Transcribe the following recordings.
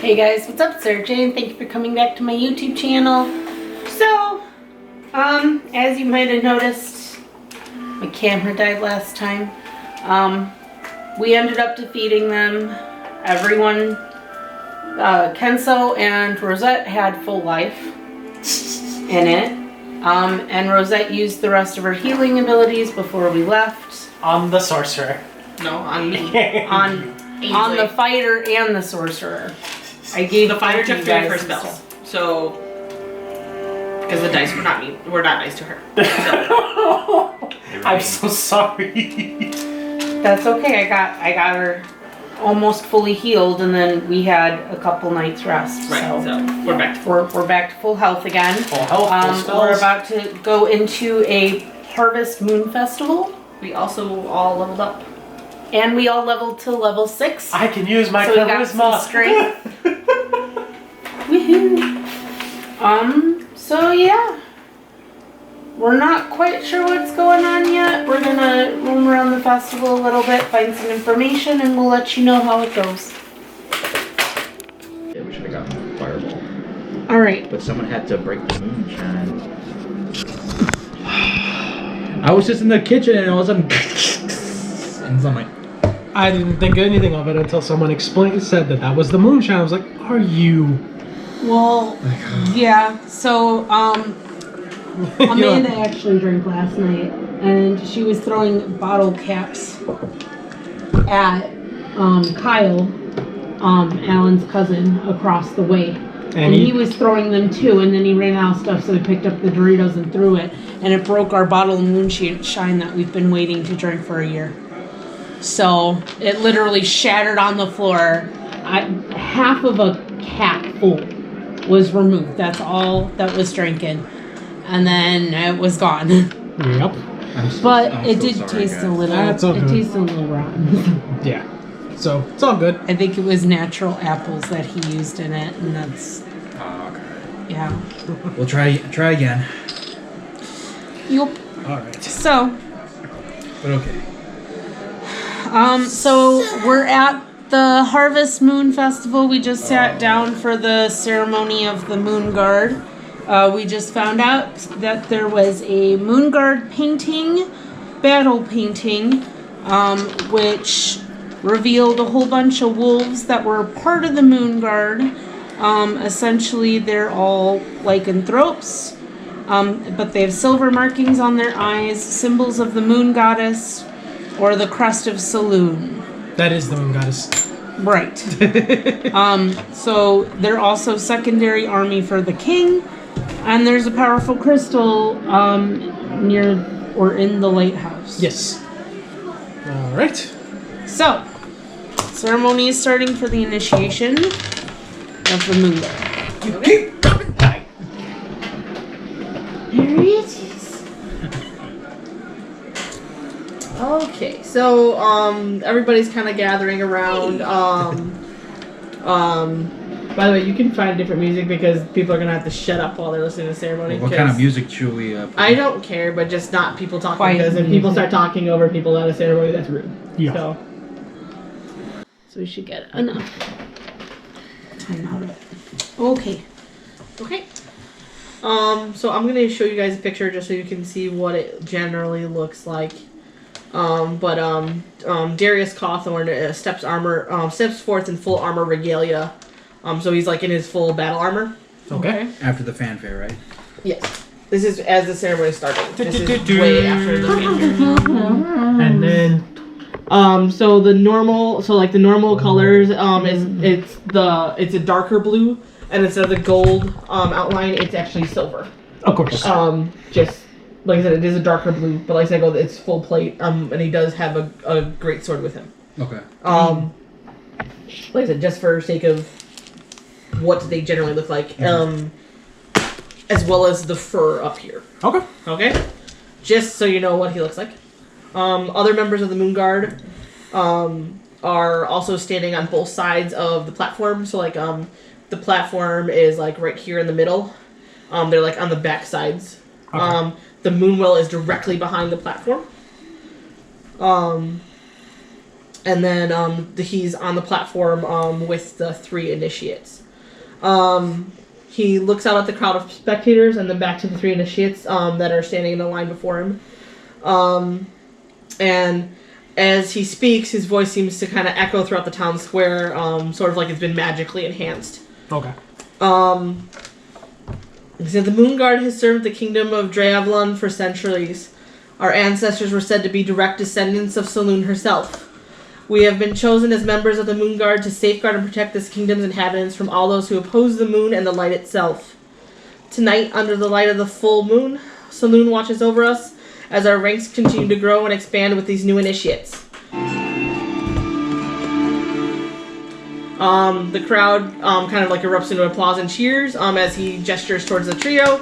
Hey guys, what's up? Sarah Jane. Thank you for coming back to my YouTube channel. So, as you might have noticed, my camera died last time. We ended up defeating them. Everyone, Kenso and Rosette had full life in it. And Rosette used the rest of her healing abilities before we left. On the sorcerer. No, on me. on the fighter and the sorcerer. I gave the fighter took 3 of her spells. stuff. So, because the dice were not nice to her. So. I'm so sorry. That's okay. I got her almost fully healed, and then we had a couple nights rest. Right. So we're back. We're back to full health again. Full health. We're about to go into a Harvest Moon Festival. We also all leveled up. And we all leveled to level 6. I can use my charisma. We got some strength. Woohoo! So yeah. We're not quite sure what's going on yet. We're gonna roam around the festival a little bit, find some information, and we'll let you know how it goes. Yeah, we should have gotten fireball. Alright. But someone had to break the moonshine. I was just in the kitchen and all of a sudden and I'm like, I didn't think anything of it until someone said that was the moonshine. I was like, are you? Well, yeah, so, Amanda actually drank last night, and she was throwing bottle caps at, Kyle, Alan's cousin, across the way. And he was throwing them too, and then he ran out of stuff, so he picked up the Doritos and threw it, and it broke our bottle of moonshine that we've been waiting to drink for a year. So, it literally shattered on the floor. Half of a cap full was removed. That's all that was drinking. And then it was gone. Yep. But it did taste a little. That's okay. It tasted a little rotten. Yeah. So it's all good. I think it was natural apples that he used in it, and that's. oh, okay. Yeah. We'll try again. Yup. All right. So. But okay. So we're at the Harvest Moon Festival. We just sat down for the ceremony of the Moon Guard. We just found out that there was a Moon Guard painting, battle painting, which revealed a whole bunch of wolves that were part of the Moon Guard. Essentially, they're all lycanthropes, but they have silver markings on their eyes, symbols of the Moon Goddess, or the crest of Saloon. That is the Moon Goddess. Right. So they're also secondary army for the king. And there's a powerful crystal near or in the lighthouse. Yes. All right. So, ceremony is starting for the initiation of the Moon Guard. Okay. Here it is. Okay, so everybody's kind of gathering around. By the way, you can find different music because people are gonna have to shut up while they're listening to the ceremony. What kind of music should we put I don't care, but just not people talking, Quiet because if music. people start talking over people at a ceremony, that's rude. Yeah. So we should get enough time out of it. Okay. Okay. So I'm gonna show you guys a picture just so you can see what it generally looks like. Darius Cawthorn steps forth in full armor regalia. So he's like in his full battle armor. Okay. after the fanfare, right? Yes. This is as the ceremony started. This is way after the fanfare. And then. So the normal colors, it's a darker blue, and instead of the gold outline, it's actually silver. Of course. Just like I said, it is a darker blue, but like I said, it's full plate. And he does have a great sword with him. Okay. Like I said, just for sake of what they generally look like, as well as the fur up here. Okay. Okay, just so you know what he looks like. Other members of the Moon Guard are also standing on both sides of the platform. So like the platform is like right here in the middle. They're like on the back sides. Okay. The Moonwell is directly behind the platform. And then he's on the platform with the 3 initiates. He looks out at the crowd of spectators and then back to the 3 initiates that are standing in a line before him. And as he speaks, his voice seems to kind of echo throughout the town square, sort of like it's been magically enhanced. Okay. He said, the Moon Guard has served the kingdom of Draevlon for centuries. Our ancestors were said to be direct descendants of Selûne herself. We have been chosen as members of the Moon Guard to safeguard and protect this kingdom's inhabitants from all those who oppose the moon and the light itself. Tonight, under the light of the full moon, Selûne watches over us as our ranks continue to grow and expand with these new initiates. The crowd kind of like erupts into applause and cheers as he gestures towards the trio.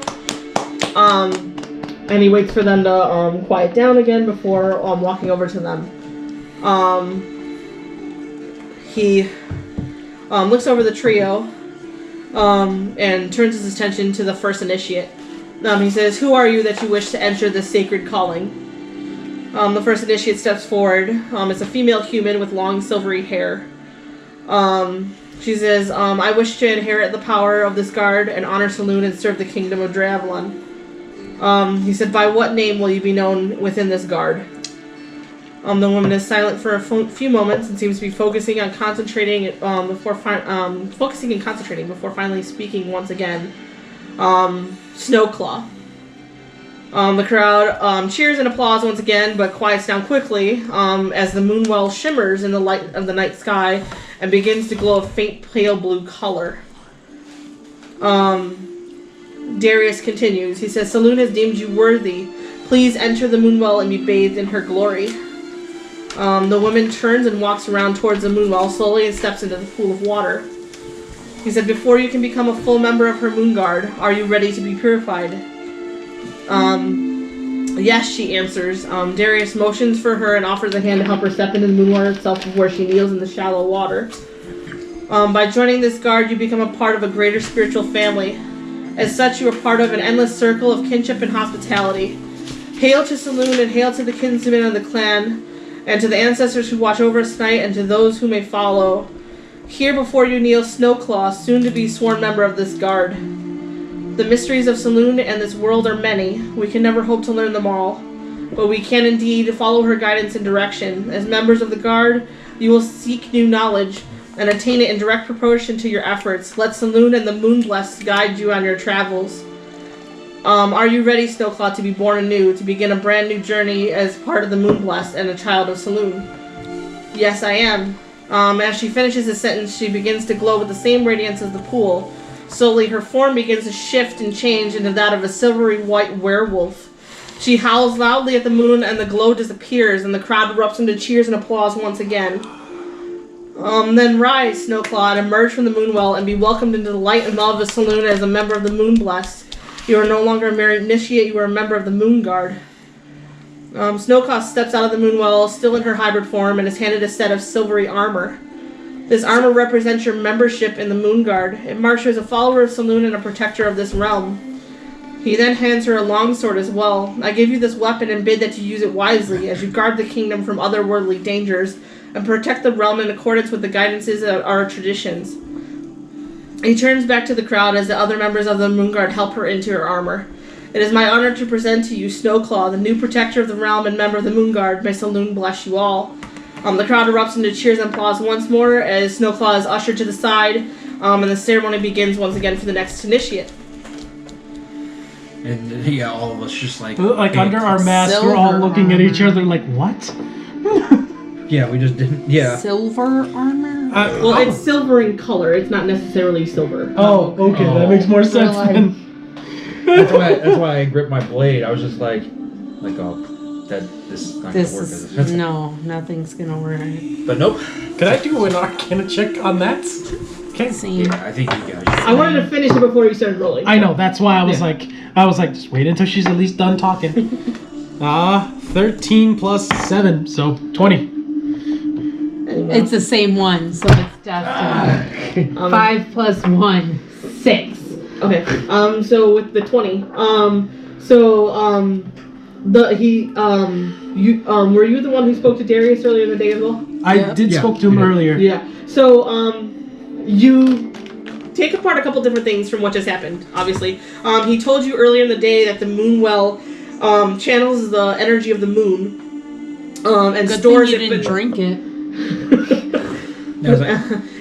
And he waits for them to quiet down again before walking over to them. He looks over the trio and turns his attention to the first initiate. He says, who are you that you wish to enter this sacred calling? The first initiate steps forward. It's a female human with long silvery hair. She says, I wish to inherit the power of this guard and honor Selûne and serve the kingdom of Draevlon. He said, by what name will you be known within this guard? The woman is silent for a few moments and seems to be focusing and concentrating before finally speaking once again. Snowclaw. The crowd cheers and applauds once again, but quiets down quickly as the moonwell shimmers in the light of the night sky and begins to glow a faint pale blue color. Darius continues. He says, Selûne has deemed you worthy. Please enter the moonwell and be bathed in her glory. The woman turns and walks around towards the moonwell slowly and steps into the pool of water. He said, before you can become a full member of her moon guard, are you ready to be purified? Yes, she answers. Darius motions for her and offers a hand to help her step into the moon water itself before she kneels in the shallow water. By joining this guard, you become a part of a greater spiritual family. As such, you are part of an endless circle of kinship and hospitality. Hail to Selûne and hail to the kinsmen of the clan, and to the ancestors who watch over us tonight, and to those who may follow. Here before you kneel Snowclaw, soon to be sworn member of this guard. The mysteries of Selûne and this world are many. We can never hope to learn them all, but we can indeed follow her guidance and direction. As members of the guard, you will seek new knowledge and attain it in direct proportion to your efforts. Let Selûne and the Moonblessed guide you on your travels. Are you ready, Snowclaw, to be born anew, to begin a brand new journey as part of the Moonblessed and a child of Selûne? Yes, I am. As she finishes the sentence, she begins to glow with the same radiance as the pool. Slowly, her form begins to shift and change into that of a silvery white werewolf. She howls loudly at the moon, and the glow disappears, and the crowd erupts into cheers and applause once again. Then rise, Snowclaw, and emerge from the moonwell, and be welcomed into the light and love of Selûne as a member of the Moonblessed. You are no longer a mere initiate, you are a member of the Moon Guard. Snowclaw steps out of the moonwell, still in her hybrid form, and is handed a set of silvery armor. This armor represents your membership in the Moon Guard. It marks you as a follower of Selûne and a protector of this realm. He then hands her a longsword as well. I give you this weapon and bid that you use it wisely, as you guard the kingdom from otherworldly dangers, and protect the realm in accordance with the guidances of our traditions. He turns back to the crowd as the other members of the Moon Guard help her into her armor. It is my honor to present to you Snowclaw, the new protector of the realm and member of the Moon Guard. May Selûne bless you all. The crowd erupts into cheers and applause once more as Snowclaw is ushered to the side, and the ceremony begins once again for the next initiate. And yeah, all of us just like under our masks, we're all looking at each other like, what? Yeah, we just didn't. Yeah. Silver armor? Well, it's silver in color. It's not necessarily silver. Oh, okay, that makes more sense then. That's why I gripped my blade. I was just like, oh, this is not gonna work. Is it? No, nothing's gonna work. But nope. Can I do an Arcana check on that? Okay. Same. Yeah, I think you guys. I wanted to finish it before you started rolling. I know. That's why I was like, just wait until she's at least done talking. 13 plus 7, so 20. It's the same one, so it's just 5 plus 1, 6. Okay. So with the 20, were you the one who spoke to Darius earlier in the day as well? I did spoke to him earlier. Yeah. So you take apart a couple different things from what just happened. Obviously, he told you earlier in the day that the Moonwell channels the energy of the moon and Good stores thing you it. didn't drink it.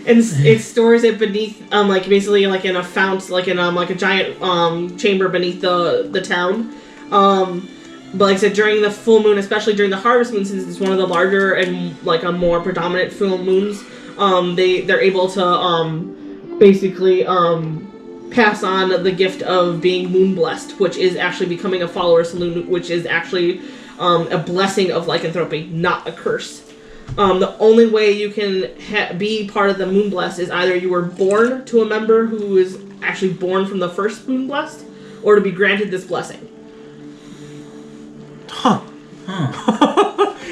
And it stores it beneath, like basically like in a fount, like in like a giant chamber beneath the town. But like I said, during the full moon, especially during the harvest moon, since it's one of the larger and like a more predominant full moons, they're able to basically pass on the gift of being moon blessed, which is actually becoming a follower saloon, which is actually a blessing of lycanthropy, not a curse. The only way you can be part of the moon blessed is either you were born to a member who is actually born from the first moon blessed, or to be granted this blessing. Huh.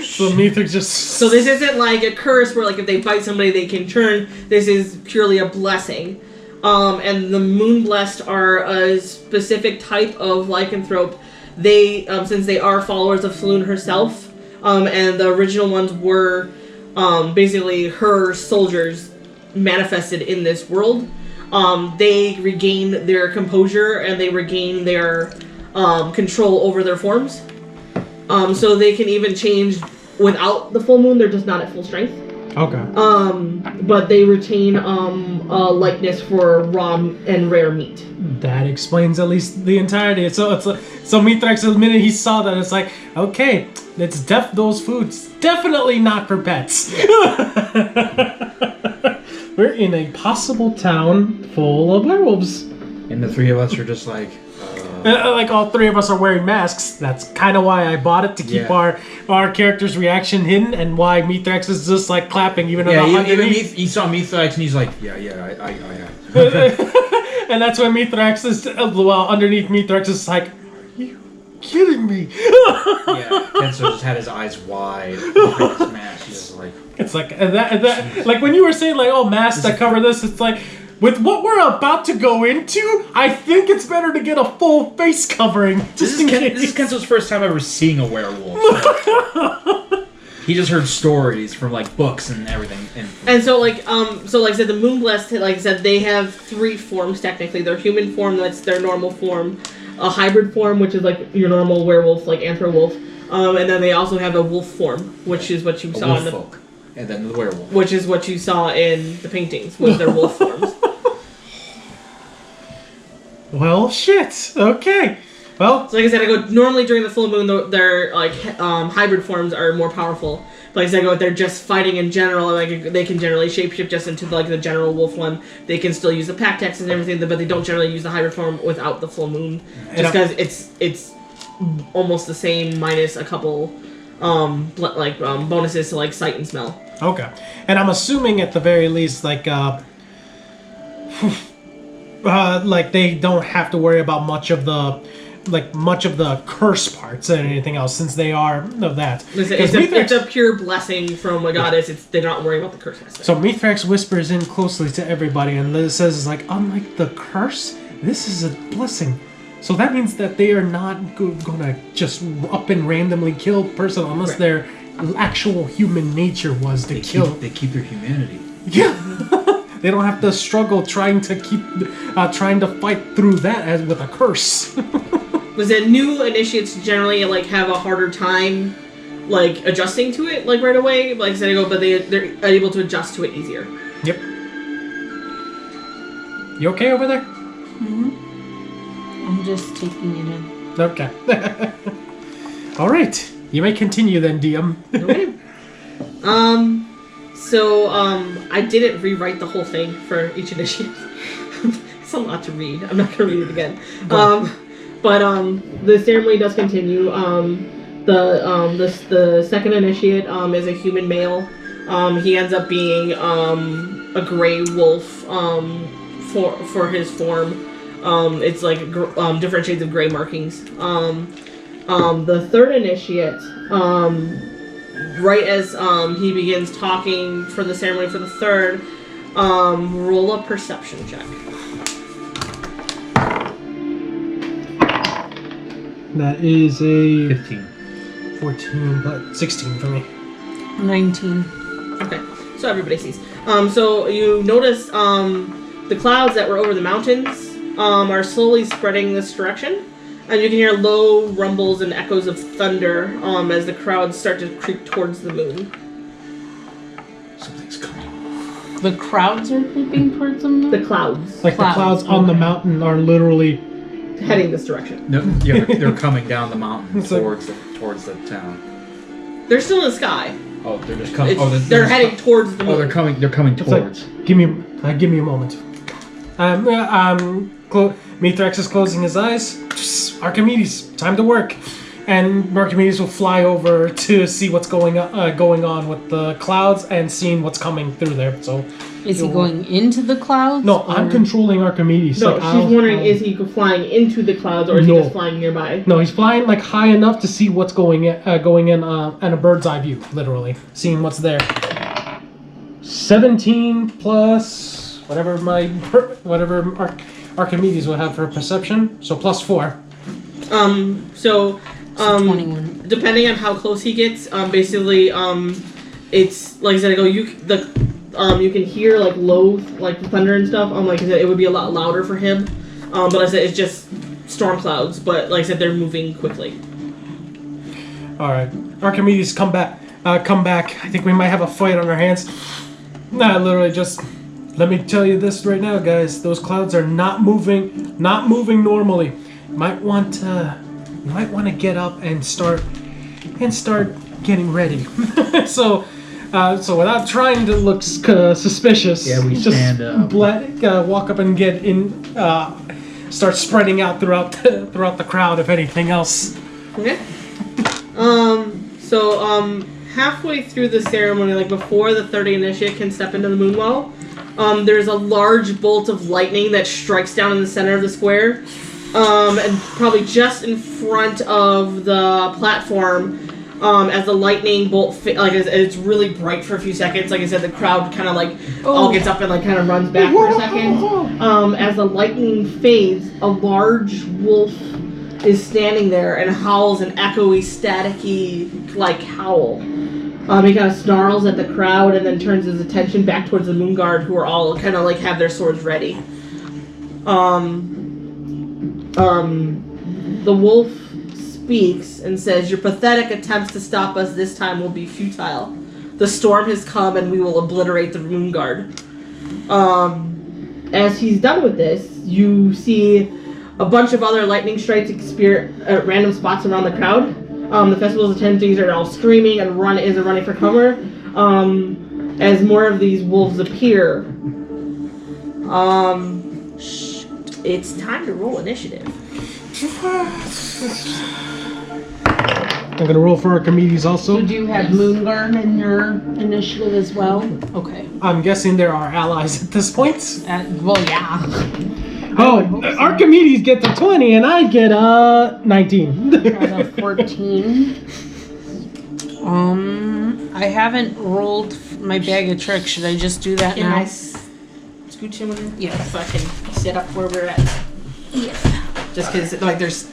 So Mythrax just... So this isn't like a curse where like if they bite somebody they can turn. This is purely a blessing. And the moon blessed are a specific type of lycanthrope. They, since they are followers of Saloon herself, and the original ones were basically her soldiers manifested in this world, they regain their composure and they regain their control over their forms. So they can even change without the full moon. They're just not at full strength. Okay. But they retain a likeness for raw and rare meat. That explains at least the entirety. So Mythrax, the minute he saw that, it's like, okay, it's those foods definitely not for pets. We're in a possible town full of werewolves. And the three of us are just like... Like all three of us are wearing masks. That's kind of why I bought it, to keep our character's reaction hidden, and why Mythrax is just like clapping, even though he saw Mythrax and he's like, I and that's when Mythrax is underneath Mythrax is like, are you kidding me? Kenso just had his eyes wide. His mask. He was like, it's like that like when you were saying like, oh, masks that cover this, it's like, with what we're about to go into, I think it's better to get a full face covering. This is Kenso's first time ever seeing a werewolf. He just heard stories from like books and everything. And so like I said, the Moonblessed, like I said, they have three forms technically. Their human form, that's their normal form. A hybrid form, which is like your normal werewolf, like anthro wolf. And then they also have a wolf form, which is what you saw in the folk. And then the werewolf. Which is what you saw in the paintings, was their wolf forms. Well, shit. Okay. Well, so like I said, normally during the full moon, their like hybrid forms are more powerful. But like I said, they're just fighting in general. Like they can generally shapeshift just into like the general wolf one. They can still use the pack text and everything, but they don't generally use the hybrid form without the full moon, just because it's almost the same minus a couple bonuses to like sight and smell. Okay, and I'm assuming at the very least like like they don't have to worry about much of the curse parts and anything else, since they are of that. It's a pure blessing from a goddess. They're not worrying about the curse aspect. So Mythrax whispers in closely to everybody and says, "Is like, unlike the curse, this is a blessing. So that means that they are not gonna just up and randomly kill a person unless their actual human nature was to kill. They keep their humanity. Yeah." They don't have to struggle trying to fight through that as with a curse. Was that new initiates generally like have a harder time like adjusting to it like right away? Like I said, but they're able to adjust to it easier. Yep. You okay over there? Mm-hmm. I'm just taking it in. Okay. All right. You may continue then, DM. Okay. So, I didn't rewrite the whole thing for each initiative. It's a lot to read. I'm not going to read it again. But the ceremony does continue. The second initiate is a human male. He ends up being a gray wolf for his form. It's like different shades of gray markings. The third initiate... right as he begins talking for the ceremony for the third, roll a perception check. That is a 15. 14, but 16 for me. 19. Okay, so everybody sees. So you notice the clouds that were over the mountains are slowly spreading this direction, and you can hear low rumbles and echoes of thunder as the crowds start to creep towards the moon. Something's coming. The crowds are creeping towards them? The clouds Like the clouds on the mountain are literally... heading this direction. No, yeah, they're coming down the mountain It's like- towards the town. They're still in the sky. Oh, they're just coming. They're heading towards the moon. Oh, they're coming. They're coming It's like, towards. give me a moment. Mythrax is closing his eyes. Archimedes, time to work. And Archimedes will fly over to see what's going on with the clouds and seeing what's coming through there. So, Is he going into the clouds? no, I'm controlling Archimedes. No, Like, she's wondering is he flying into the clouds or is he just flying nearby? No, he's flying like high enough to see what's going in a bird's eye view, literally seeing what's there. 17 plus whatever Archimedes will have for perception, so plus 4. So 21. depending on how close he gets, basically, it's like I said, you can hear like low like thunder and stuff. Like I said, it would be a lot louder for him. But I said it's just storm clouds. But like I said, they're moving quickly. All right, Archimedes, come back. I think we might have a fight on our hands. Nah, literally just. Let me tell you this right now, guys. Those clouds are not moving normally. You might want to get up and start getting ready. So without trying to look suspicious, Yeah, we just stand up. walk up and get in. Start spreading out throughout the crowd. If anything else. Okay. Halfway through the ceremony, like before the 30 initiate can step into the moonwell, there's a large bolt of lightning that strikes down in the center of the square, and probably just in front of the platform. As the lightning bolt, it's really bright for a few seconds. Like I said, the crowd kind of all gets up and kind of runs back for a second. As the lightning fades, a large wolf is standing there and howls an echoey, staticky howl. He kind of snarls at the crowd and then turns his attention back towards the moon guard, who are all kind of have their swords ready. The wolf speaks and says, "Your pathetic attempts to stop us this time will be futile. The storm has come and we will obliterate the moon guard." As he's done with this, you see a bunch of other lightning strikes at random spots around the crowd. The festival's attendees are all screaming and running for cover. As more of these wolves appear, it's time to roll initiative. I'm gonna roll for Archimedes also. So do you have Moonguard in your initiative as well? Okay. I'm guessing there are allies at this point. Well, yeah. Oh, Archimedes gets a 20 and I get a 19. Out of 14. I haven't rolled my bag of tricks. Should I just do that Can now? I scooch him with him? Yeah. So I can sit up where we're at. Yeah. Just because there's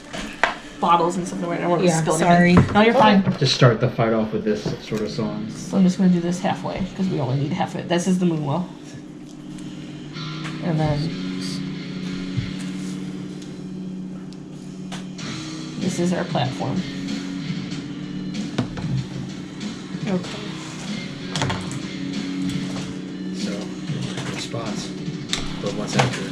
bottles and stuff in the way. I don't want to Yeah, spill sorry. anything. No, you're fine. Just start the fight off with this sort of song. So I'm just going to do this halfway because we only need half of it. This is the moonwell. And then this is our platform. Okay. So, spots. But what's after?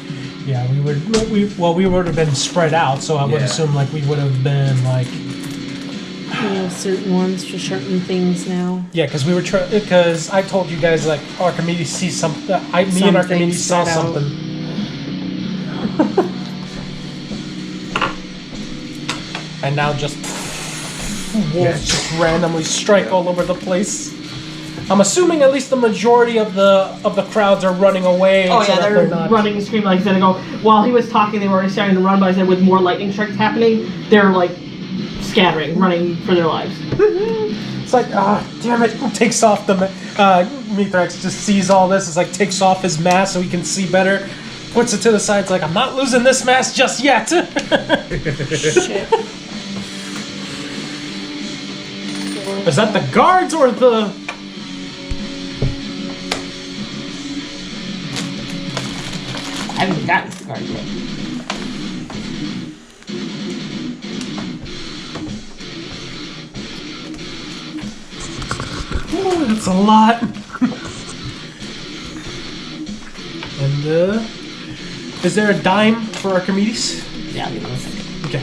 Yeah, we would have been spread out, so I would Yeah. assume we would have been We have certain ones for certain things now. yeah, because we were because I told you guys Archimedes sees something. Me and Something Archimedes saw set out. something. And now just wolves just randomly strike all over the place. I'm assuming at least the majority of the crowds are running away. Oh so yeah, that they're not... running and screaming like I said. While he was talking, they were already starting to run. But I said with more lightning strikes happening, they're scattering, running for their lives. It's damn it! Takes off the Mythrax just sees all this. It's takes off his mask so he can see better. Puts it to the side. It's I'm not losing this mask just yet. Shit. Is that the guards or the... I haven't gotten to the guard yet. Ooh, that's a lot. And, is there a dime for Archimedes? Yeah, give me 1 second. Okay.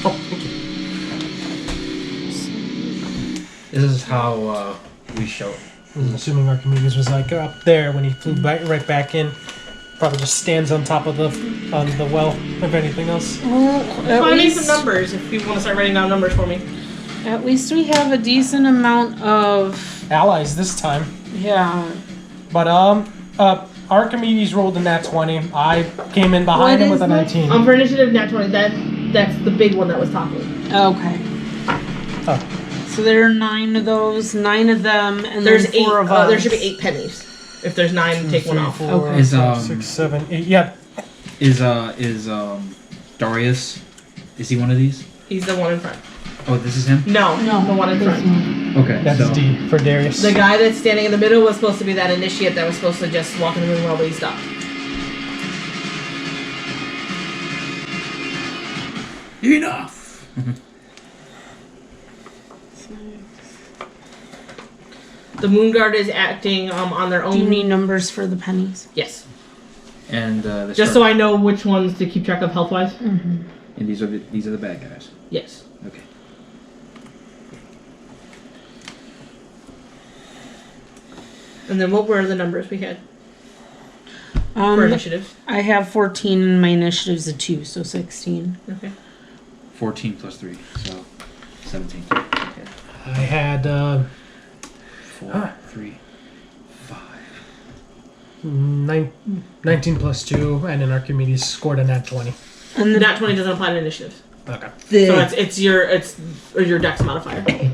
Oh, thank you. This is how we show. I'm assuming Archimedes was like up there when he flew right back in. Probably just stands on top of the well. If anything else. Well, I need some numbers if you want to start writing down numbers for me. At least we have a decent amount of... Allies this time. Yeah. But Archimedes rolled a nat 20. I came in behind him with a 19. For initiative nat 20, that's the big one that was talking. Okay. Oh. So there are 9 of those, 9 of them, and There's then 4 8. of us. There should be 8 pennies. If there's 9, take one off. 4, Okay. Is 5, 6, 7, 8. Yeah. Is Darius? Is he one of these? He's the one in front. Oh, this is him. No, the one in front. Okay, That's so D for Darius. The guy that's standing in the middle was supposed to be that initiate that was supposed to just walk in the room while he stopped. enough. The Moon Guard is acting on their Do you own. need numbers for the pennies? Yes. And Just so I know which ones to keep track of health wise. Mm-hmm. And these are the bad guys. Yes. Okay. And then what were the numbers we had for Um, initiatives? I have 14 and my initiative's a 2, so 16. Okay. 14 plus 3, so 17. I had 4, 3, 5. 19 plus 2, and then Archimedes scored a nat 20. And The nat 20 doesn't apply to initiatives. Okay. So it's your dex modifier.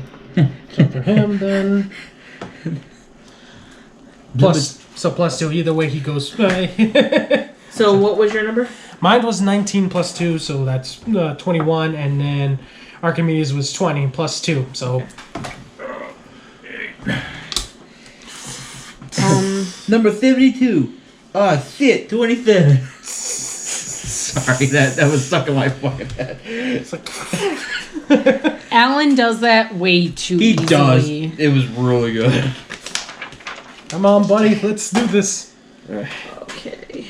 So for him, then... plus 2. Either way, he goes... So what was your number? Mine was 19 plus 2, so that's 21, and then Archimedes was 20 plus 2, so... Number 72. Oh, shit, 27. Sorry, that was stuck in my fucking head. It's like... Alan does that way too He easily. does. It was really good. Come on, buddy, let's do this. Okay.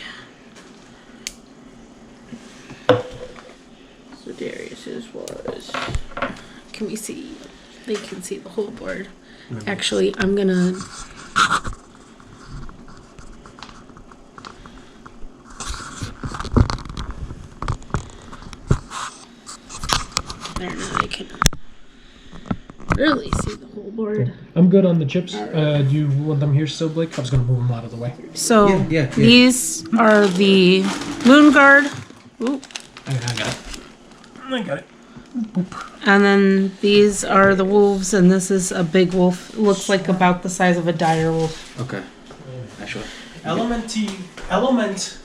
So Darius's was. Can we see? They can see the whole board. Actually, I'm gonna... There, now they can really see the whole board. I'm good on the chips. Do you want them here still, Blake? I was going to move them out of the way. So, Yeah. these are the Moon Guard. Ooh. I got it. And then these are the wolves, and this is a big wolf. It looks like about the size of a dire wolf. Okay. Actually. Element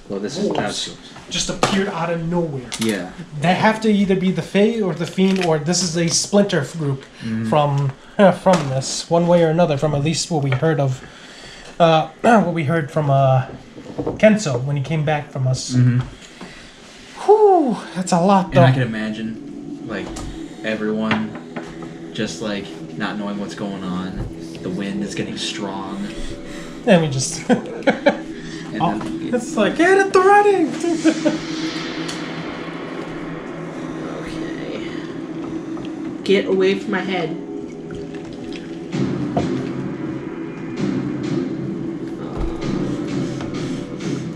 Well, this is wolves just appeared out of nowhere. Yeah. They have to either be the Fae or the Fiend, or this is a splinter group from this, one way or another, from at least what we heard of, what we heard from Kenso when he came back from us. Mm-hmm. Whew, that's a lot, though. And I can imagine, like, everyone just, like, not knowing what's going on. The wind is getting strong. And we just... And then it's like, get at the running! Okay. Get away from my head.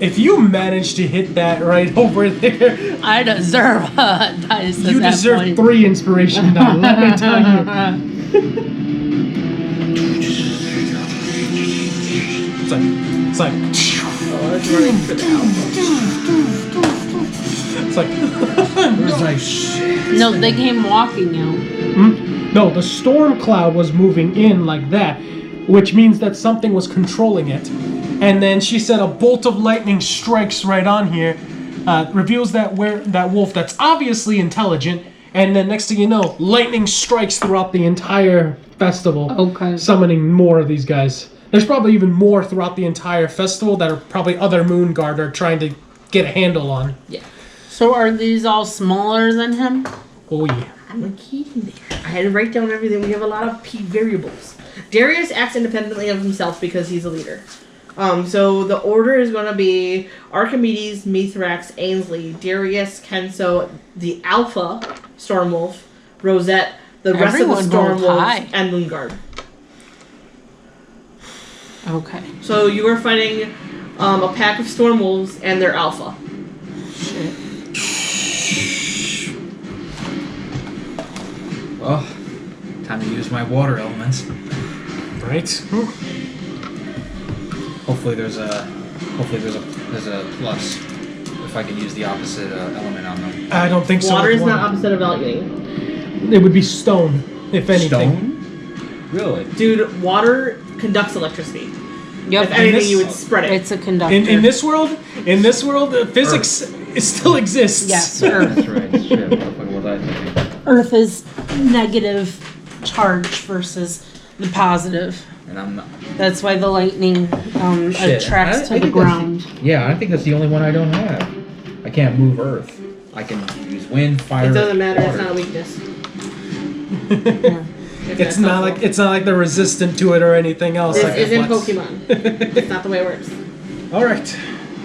If you manage to hit that right over there, I deserve a dice at you that deserve point. 3 inspiration die, let me tell you. It's like... Oh, it's running for the alpha. It's like... it was like, shit. No, they came walking out. No, the storm cloud was moving in like that, which means that something was controlling it. And then she said a bolt of lightning strikes right on here, reveals that wolf that's obviously intelligent, and then next thing you know, lightning strikes throughout the entire festival, Okay. summoning more of these guys. There's probably even more throughout the entire festival that are probably other Moon Guard are trying to get a handle on. Yeah. So are these all smaller than him? Oh yeah. I'm a key there. I had to write down everything. We have a lot of P variables. Darius acts independently of himself because he's a leader. So the order is going to be Archimedes, Mythrax, Ainsley, Darius, Kenso, the Alpha Stormwolf, Rosette, the rest Everyone of the rolled high. Stormwolves, and Moonguard. Okay. So you are fighting a pack of Stormwolves and their Alpha. Shit. Well, time to use my water elements. Right. Hopefully there's a plus if I can use the opposite element on them. I don't think so. Water with is not opposite of lightning. It would be stone, if anything. Stone? Really? Dude, water conducts electricity. Yep. If anything, this- you would spread it. It's a conductor. In this world, physics it still exists. Yes, Earth. That's right. Shit. What the fuck was I thinking? Earth is negative charge versus the positive. And I'm not. That's why the lightning Shit. attracts to I the think ground. Yeah, I think that's the only one I don't have. I can't move Earth. I can use wind, fire. It doesn't matter. Water. It's not a weakness. It's not like they're resistant to it or anything else. This like isn't what's- Pokemon. It's not the way it works. All right,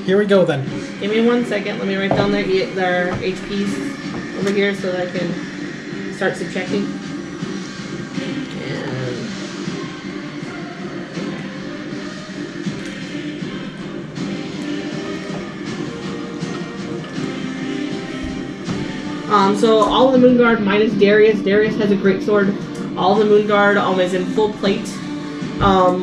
here we go then. Give me 1 second. Let me write down their HPs over here so that I can start subtracting. So all of the Moonguard minus Darius. Darius has a great sword. All the Moonguard is in full plate. All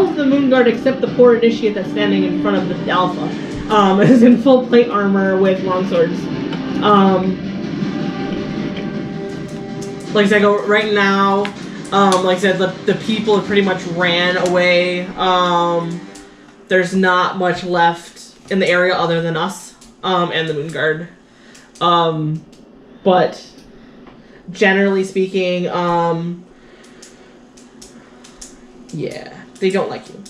of the Moonguard except the poor initiate that's standing in front of the Alpha is in full plate armor with longswords. Like I said, right now, like I said, the people have pretty much ran away. There's not much left in the area other than us and the Moonguard. But generally speaking, yeah, they don't like you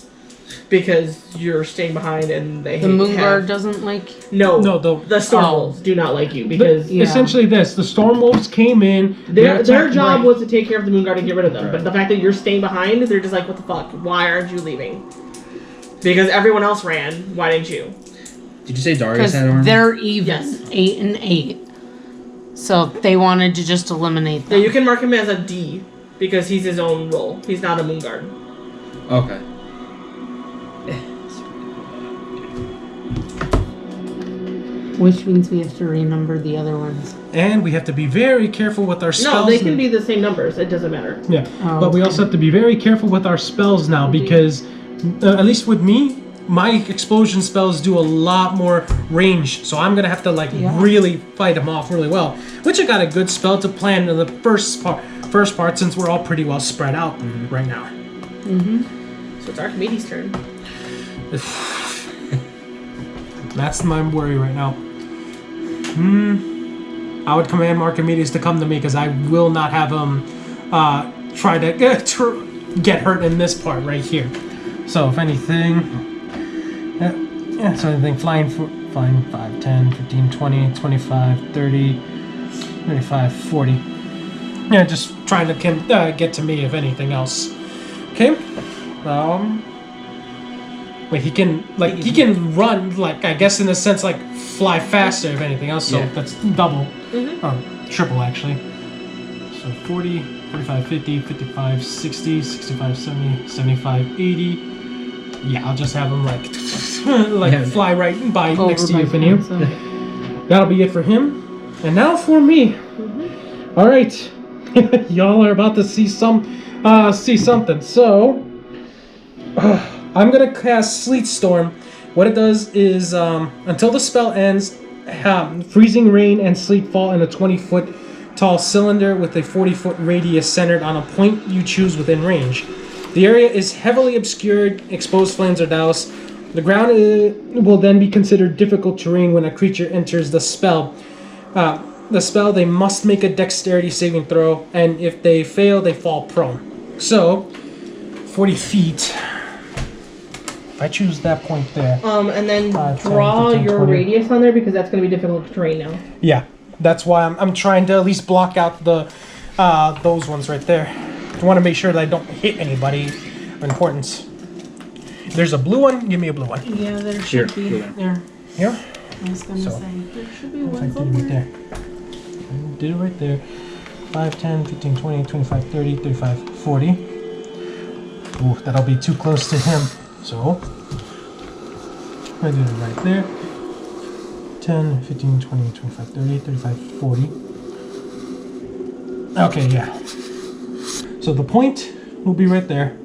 because you're staying behind and they The Moonguard doesn't like. No, the Stormwolves do not like you because Yeah. essentially the Stormwolves came in. their attacked job right. was to take care of the Moonguard and get rid of them. Right. But the fact that you're staying behind, they're just like, what the fuck? Why aren't you leaving? Because everyone else ran. Why didn't you? Did you say Darius Because had armor? they're even. Yes. 8 and 8. So they wanted to just eliminate Yeah, them. you can mark him as a D because he's his own role. He's not a Moonguard. Okay. Which means we have to renumber the other ones. And we have to be very careful with our spells. No, they can and- be the same numbers. It doesn't matter. Yeah, Oh, but we okay. also have to be very careful with our spells now because, at least with me, my explosion spells do a lot more range. So I'm gonna have to really fight them off really well. Which I got a good spell to plan in the first part since we're all pretty well spread out right now. So it's Archimedes' turn. That's my worry right now. I would command Archimedes to come to me because I will not have him try to get hurt in this part right here. So if anything, so anything flying 5, 10, 15, 20, 25, 30, 35, 40. Yeah, just trying to get to me if anything else. Okay. Wait, he can run, I guess in a sense, fly faster if anything else, so Yeah. that's double. Triple, actually. So 40, 45, 50, 55, 60, 65, 70, 75, 80. Yeah, I'll just have him, fly right by next to you, Finu. That'll be it for him. And now for me. Alright. Y'all are about to see something. So... I'm gonna cast Sleet Storm. What it does is, until the spell ends, freezing rain and sleet fall in a 20-foot tall cylinder with a 40-foot radius centered on a point you choose within range. The area is heavily obscured, exposed flames are doused. The ground will then be considered difficult terrain when a creature enters the spell. They must make a dexterity saving throw, and if they fail, they fall prone. So, 40 feet. If I choose that point there. And then 5, 10, draw 15, your 20. radius on there because that's going to be difficult terrain now. Yeah, that's why I'm trying to at least block out the those ones right there. I want to make sure that I don't hit anybody of importance. There's a blue one. Give me a blue one. Yeah, there Here, should be. blue one. There. Here. I was gonna So, say there should be I one did it right somewhere. there. I did it right there. 5, 10, 15, 20, 25, 30, 35, 40. Ooh, that'll be too close to him. So, I did it right there. 10, 15, 20, 25, 30, 35, 40. Okay, yeah. So the point will be right there.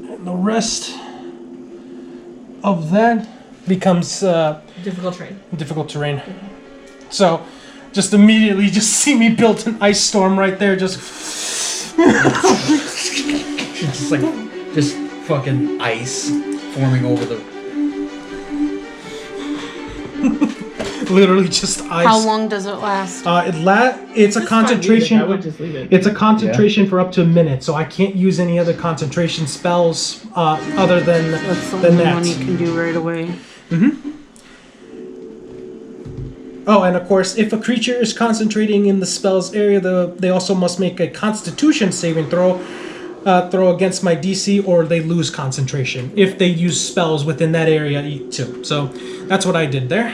And the rest of that becomes Difficult terrain. difficult terrain. So, just immediately just see me build an ice storm right there, just It's like just fucking ice forming over the. literally just ice. How long does it last? It's a concentration. I would just leave it. It's a concentration for up to a minute, so I can't use any other concentration spells other than That's the than only that. one you can do right away. Oh, and of course, if a creature is concentrating in the spell's area, they also must make a Constitution saving throw against my DC, or they lose concentration if they use spells within that area too. So that's what I did there.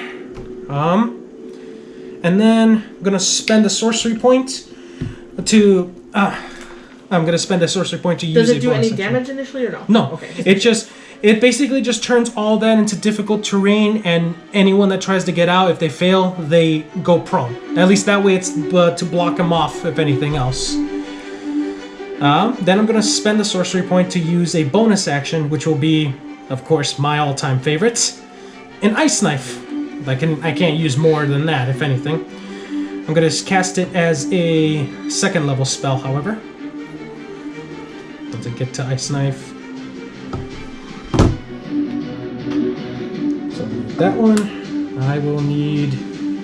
And then I'm gonna spend a sorcery point to. I'm gonna spend a sorcery point to use. Does it a do bonus any action. damage initially or no? No. Okay. It basically just turns all that into difficult terrain, and anyone that tries to get out, if they fail, they go prone. At least that way it's to block them off, if anything else. Then I'm going to spend a sorcery point to use a bonus action, which will be, of course, my all-time favorite, an ice knife. I can't use more than that, if anything. I'm going to cast it as a second level spell, however. Once I get to ice knife. That one, I will need.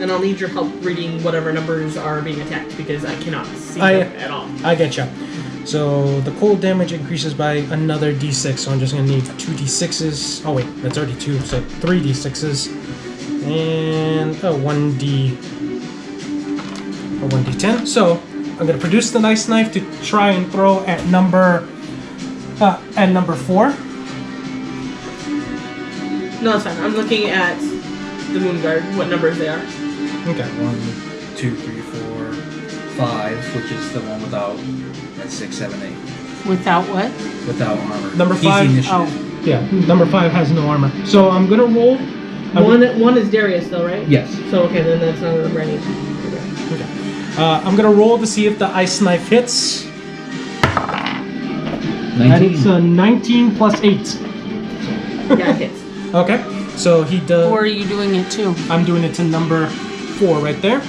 And I'll need your help reading whatever numbers are being attacked because I cannot see them at all. I getcha. So the cold damage increases by another d6, so I'm just gonna need 2 d6s. Oh wait, that's already 2, so 3 d6s. And a 1d10. So I'm gonna produce the nice knife to try and throw at number 4. No, that's fine. I'm looking at the moon guard, what numbers they are. Okay. 1, 2, 3, 4, 5, which is the one without. That's 6, 7, 8. Without what? Without armor. Number Easy 5? initiative. Oh. Yeah, number 5 has no armor. So I'm gonna roll. One is Darius though, right? Yes. So okay, then that's not a number I need. Okay. I'm gonna roll to see if the ice knife hits. 19. And it's a 19 plus 8. Yeah, it hits. Okay, so he does. Or are you doing it too? I'm doing it to number 4 right there.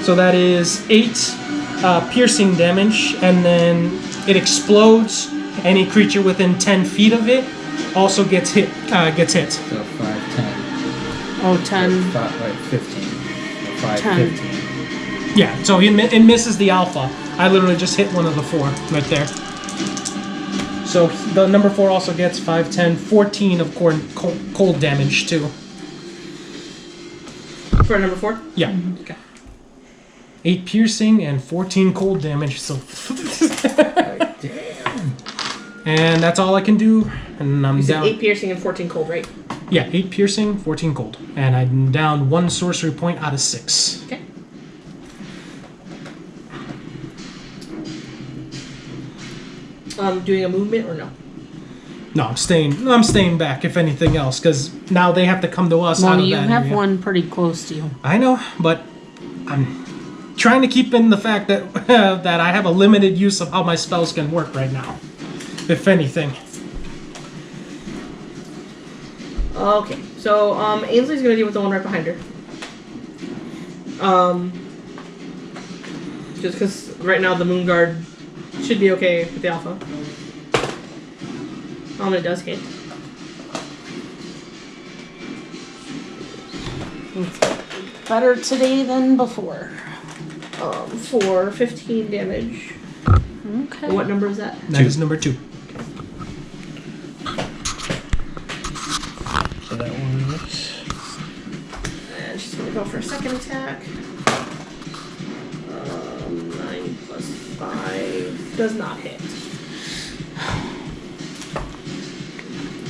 So that is 8 piercing damage, and then it explodes. Any creature within 10 feet of it also gets hit. So 5, 10. Oh, 10. 5, right, 15. 5, 10. 15. Yeah, so it misses the alpha. I literally just hit one of the 4 right there. So the number 4 also gets 5, 10, 14 of cold damage too. For number 4? Yeah. Okay. 8 piercing and 14 cold damage. So, Damn. and that's all I can do. And I'm You said down. 8 piercing and 14 cold, right? Yeah, 8 piercing, 14 cold, and I'm down 1 sorcery point out of 6. Okay. Doing a movement or no? No, I'm staying back. If anything else, because now they have to come to us. Well, out of you that have area. one pretty close to you. I know, but I'm trying to keep in the fact that that I have a limited use of how my spells can work right now. If anything. Okay, so Ainsley's gonna deal with the one right behind her. Just because right now the moon guard should be okay with the alpha. It does hit. Better today than before. For 15 damage. Okay. And what number is that? That is number 2. So that was... And she's gonna go for a second attack. 9 plus 5 does not hit.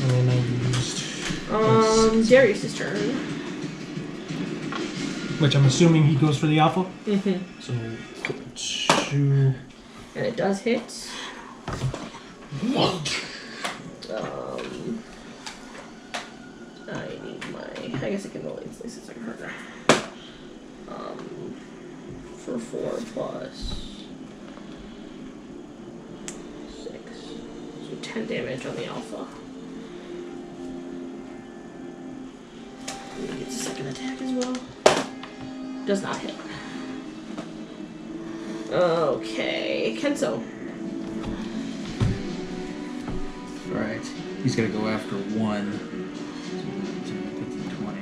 And then I used... Darius's turn. Which I'm assuming he goes for the alpha. Mm-hmm. So 2. And it does hit. I need my... I guess I can roll Ainsley since I can hurt her. For 4 plus 6. So 10 damage on the alpha. And he gets a second attack as well. Does not hit. Okay, Kenso. Alright. He's gonna go after 1. 20.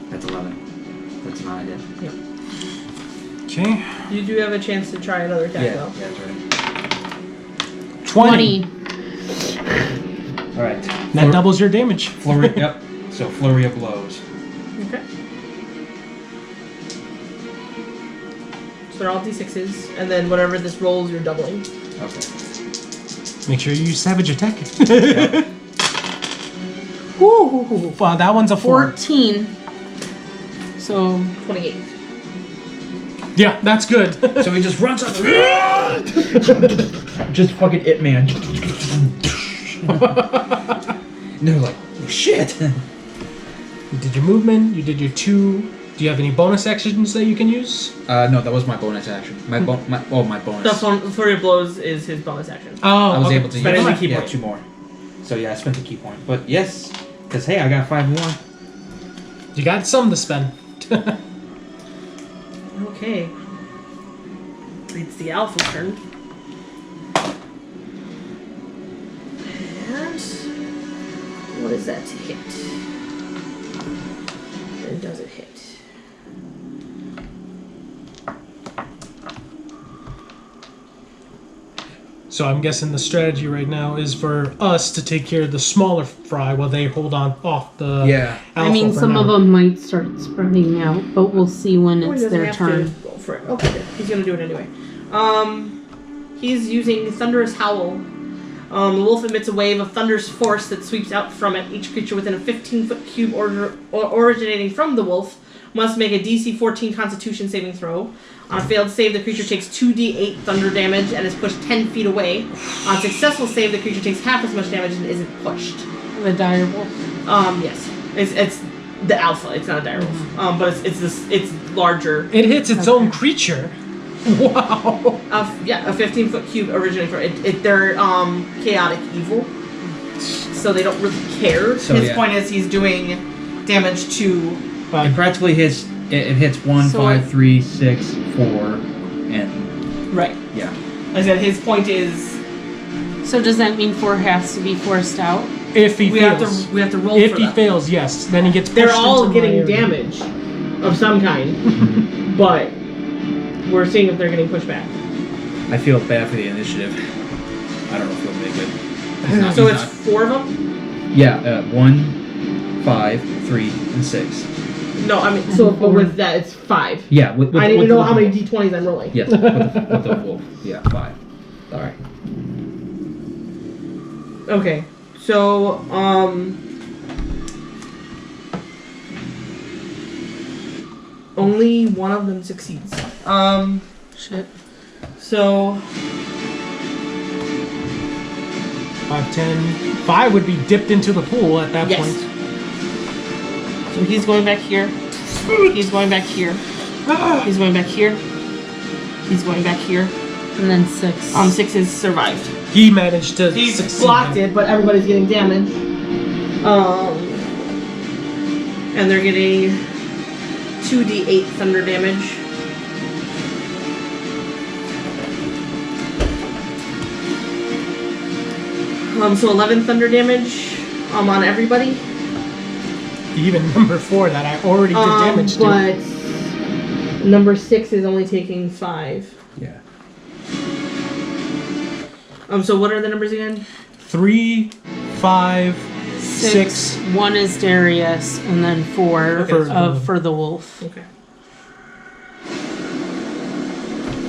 That's 11. That's not a hit. Yep. Okay. You do have a chance to try another attack though. Yeah, that's right. 20. Alright. That doubles your damage. Flurry, yep. So flurry of blows. Okay. So they're all d6s, and then whatever this rolls, you're doubling. Okay. Make sure you use savage attack. Yep. Woo! Wow, that one's a 4. 14. So 28. Yeah, that's good. So he just runs up. Just fucking it, man. And they're like, oh, shit. You did your movement, you did your 2. Do you have any bonus actions that you can use? No, that was my bonus action. My bonus. The flurry of blows is his bonus action. Oh, I was okay. able to Spending use the key yeah, point. 2 more. So yeah, I spent the key point. But yes, because hey, I got 5 more. You got some to spend. Okay. It's the alpha's turn. And what is that to hit? And does it hit? So I'm guessing the strategy right now is for us to take care of the smaller fry while they hold on off the Yeah. alpha I mean, for some now. of them might start spreading out, but we'll see when Oh, he it's doesn't their have turn. to roll for it. Okay, good. He's gonna do it anyway. He's using Thunderous Howl. The wolf emits a wave of thunderous force that sweeps out from it. Each creature within a 15-foot cube originating from the wolf must make a DC 14 Constitution saving throw. On a failed save, the creature takes 2d8 thunder damage and is pushed 10 feet away. On a successful save, the creature takes half as much damage and isn't pushed. The dire wolf. Yes. It's the alpha. It's not a dire wolf. But it's larger. It hits its own creature. Wow. Yeah, a 15-foot cube originating from it. They're chaotic evil, so they don't really care. So, His yeah. point is he's doing damage to. It practically hits. It hits 1, So 5, it- 3, 6, 4, and Right. yeah. Like I said, his point is So does that mean 4 has to be forced out? If he we fails. have to roll If for he them. fails, yes. Then he gets pushed They're all into my getting area. damage of some kind, but we're seeing if they're getting pushed back. I feel bad for the initiative. I don't know if he'll make it. He's not- So he's it's not- 4 of them. Yeah, 1, 5, 3, and 6. No, I mean, so but with that, it's 5. Yeah, with I need to with know the how many wolf. d20s I'm rolling. Yes, with the wolf. Yeah, 5. All right. Okay, so only one of them succeeds. Shit. So 5, 10. 5 would be dipped into the pool at that yes. point. So he's going back here. He's going back here. He's going back here. He's going back here. And then 6. 6 is survived. He managed to He's succeed. blocked it, but everybody's getting damage. And they're getting 2d8 thunder damage. So 11 thunder damage on everybody. Even number 4 that I already did damage to. But number 6 is only taking 5. Yeah. So what are the numbers again? 3, 5, 6. 1 is Darius, and then 4 Okay. for the wolf. Okay.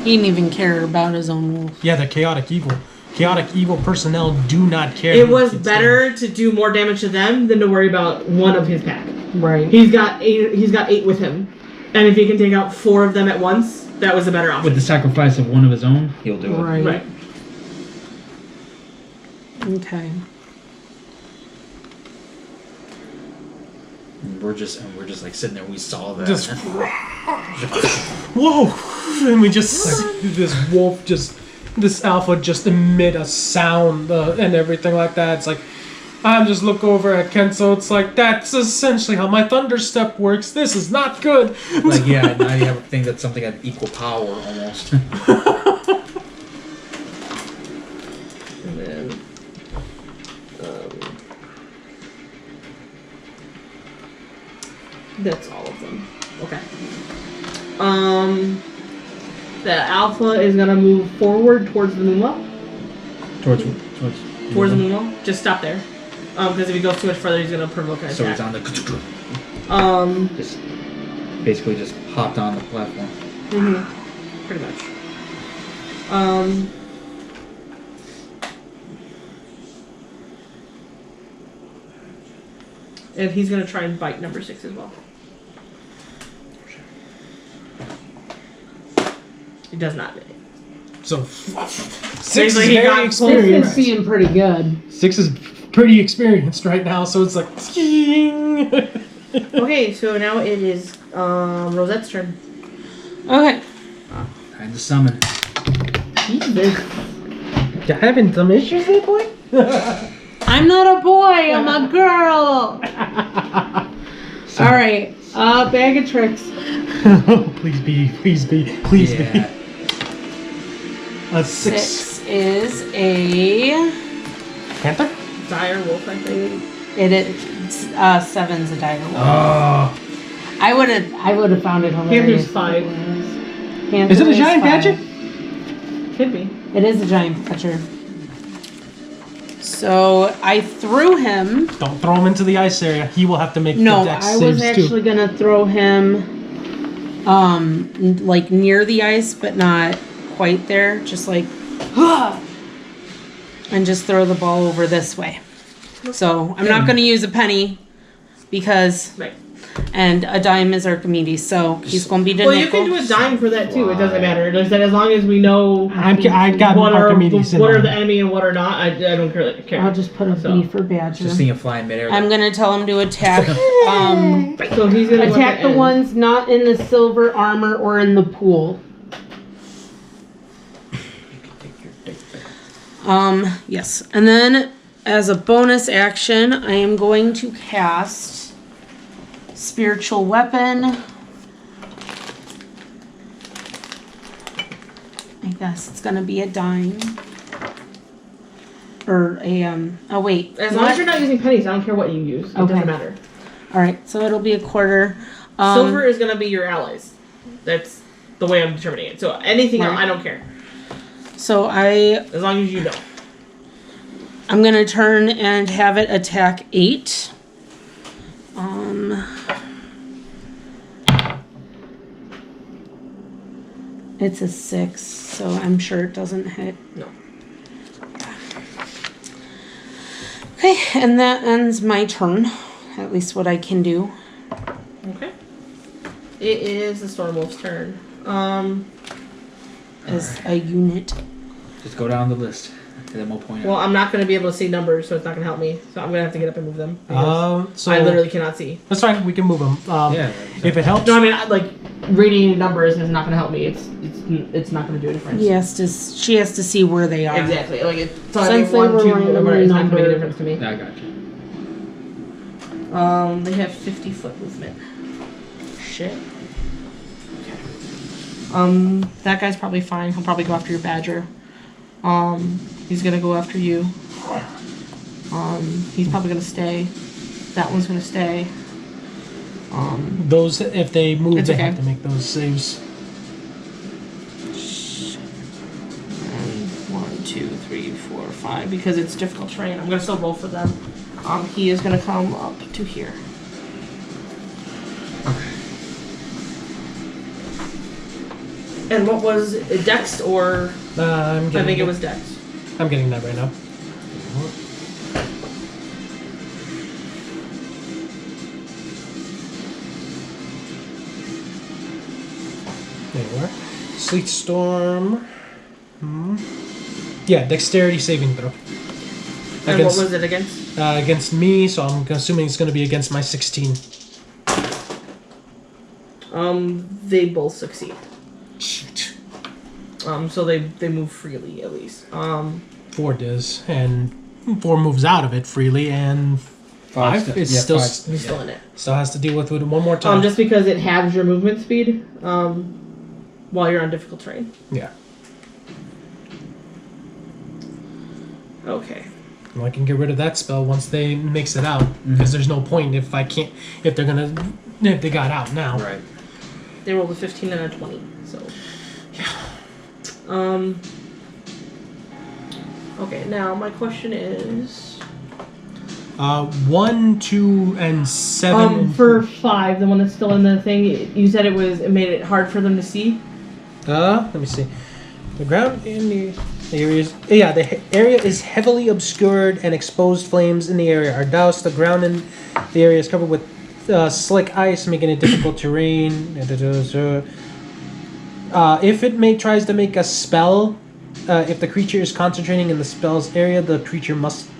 He didn't even care about his own wolf. Yeah, the chaotic evil. Chaotic evil personnel do not care. It was better to do more damage to them than to worry about one of his pack. Right. He's got 8 with him. And if he can take out 4 of them at once, that was a better option. With the sacrifice of one of his own, he'll do it. Right. Right. Okay. And we're just like sitting there. We saw that. Just whoa! And we just this wolf this alpha just emit a sound and everything like that. It's like I just look over at Kenso. It's like that's essentially how my thunder step works. This is not good. Like yeah, now you have a thing that's something of equal power almost. And then, that's all of them. Okay. The alpha is gonna move forward towards the moonwell. towards the moonwell. Just stop there. Because if he goes too much further, he's gonna provoke an So attack. he's on the. Just basically just hopped on the platform. Pretty much. And he's gonna try and bite number 6 as well. He does not. So 6 is Basically, he very got experienced. This is being pretty good. 6 is pretty experienced right now, so it's like. Okay, so now it is Rosette's turn. Okay. Time to summon. You having some issues there, boy? I'm not a boy, I'm a girl. All right. Bag of tricks. Please be. Yeah. A 6. 6 is a. Panther? Dire wolf, I think. It is 7's a dire wolf. Oh. I would have found it hilarious. Panther's 5. Panther Is it a giant 5. badger? Could be. It is a giant catcher. So I threw him. Don't throw him into the ice area. He will have to make No, the dex I was saves too. actually gonna throw him, like near the ice, but not quite there. Just like, and just throw the ball over this way. So I'm not gonna use a penny because, Right. and a dime is Archimedes, so he's gonna be the Well, you nickel. can do a dime for that too. It doesn't matter. Just that as long as we know I got what are Archimedes in what are mind. the enemy and what are not, I don't care. I'll just put a B for badger. Just seeing him fly in midair. I'm gonna tell him to attack. So he's gonna look Attack at the end. ones not in the silver armor or in the pool. Yes. And then as a bonus action, I am going to cast Spiritual Weapon. I guess it's gonna be a dime. Or a oh wait. As long as you're not using pennies, I don't care what you use. It Okay. doesn't matter. Alright, so it'll be a quarter. Silver is gonna be your allies. That's the way I'm determining it. So anything else, Right. I don't care. So As long as you know. I'm gonna turn and have it attack 8. It's a 6, so I'm sure it doesn't hit. No. Okay, and that ends my turn. At least what I can do. Okay. It is the Stormwolf's turn. As a unit. Just go down the list. And then we'll point Well, out. I'm not going to be able to see numbers, so it's not going to help me. So I'm going to have to get up and move them. because So I literally cannot see. that's fine. We can move them. Yeah. If it helps. No, I mean, reading numbers is not going to help me. It's not going to do a difference. She has to see where they are. Exactly. So Since they one, were 2, whatever, randomly it's not going to make a numbered. difference to me. I got you. They have 50-foot movement. Shit. That guy's probably fine. He'll probably go after your badger. He's gonna go after you. He's probably gonna stay. That one's gonna stay. Those, if they move, It's they okay. have to make those saves. And 1, 2, 3, 4, 5. Because it's difficult terrain, I'm gonna still roll for them. He is gonna come up to here. Okay. And what was it, Dex or? I'm I getting think it was Dex. I'm getting that right now. There you are. Sleet Storm. Yeah, dexterity saving throw. And what was it against? Against me, so I'm assuming it's going to be against my 16. They both succeed. Shoot. So they move freely at least. 4 does, and 4 moves out of it freely, and 5 is yeah, still five. He's still in it. still has to deal with it one more time. Just because it halves your movement speed, while you're on difficult terrain. Yeah. Okay. Well, I can get rid of that spell once they mix it out, because there's no point if they got out now. Right. They rolled a 15 and a 20, so. Yeah. Okay, now my question is. 1, 2, and 7. For 5, the one that's still in the thing, you said it made it hard for them to see. Let me see. The ground in the area is... Yeah, the area is heavily obscured and exposed flames in the area are doused. The ground in the area is covered with slick ice, making it difficult terrain. If it tries to make a spell, if the creature is concentrating in the spell's area, the creature must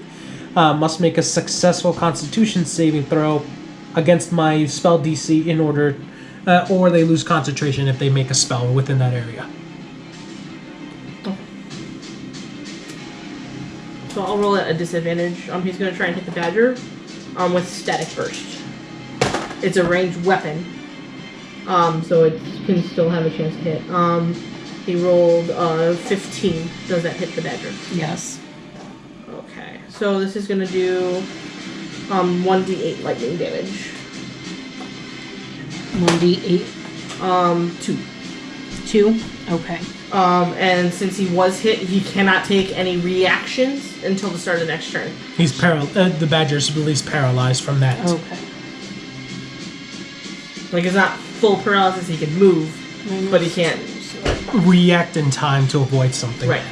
make a successful Constitution saving throw against my spell DC in order... or they lose concentration if they make a spell within that area. So I'll roll at a disadvantage. He's going to try and hit the badger with static burst. It's a ranged weapon, so it can still have a chance to hit. He rolled 15. Does that hit the badger? Yes. Okay. So this is going to do 1d8 lightning damage. 1d8. 2. 2? Okay. And since he was hit, he cannot take any reactions until the start of the next turn. He's the badger's at least paralyzed from that. Okay. Like, it's not full paralysis, he can move, but he can't. React in time to avoid something. Right.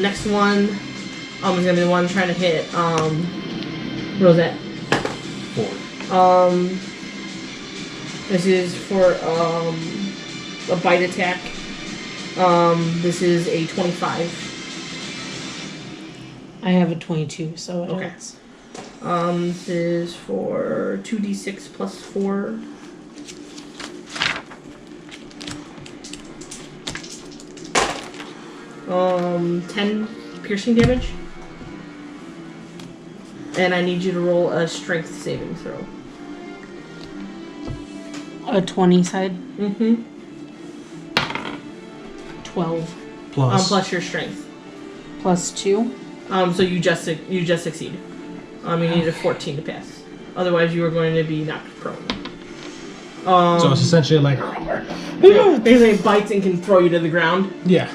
Next one is gonna be the one trying to hit Rosette. 4. This is for a bite attack. This is a 25. I have a 22, so it Okay. hits. This is for 2d6 plus 4. Um, 10 piercing damage. And I need you to roll a strength saving throw. A 20 side? Mm-hmm. 12. Plus. Plus your strength. Plus 2? So you just succeed. You need a 14 to pass. Otherwise, you are going to be knocked prone. So it's essentially like... Basically, it bites and can throw you to the ground. Yeah.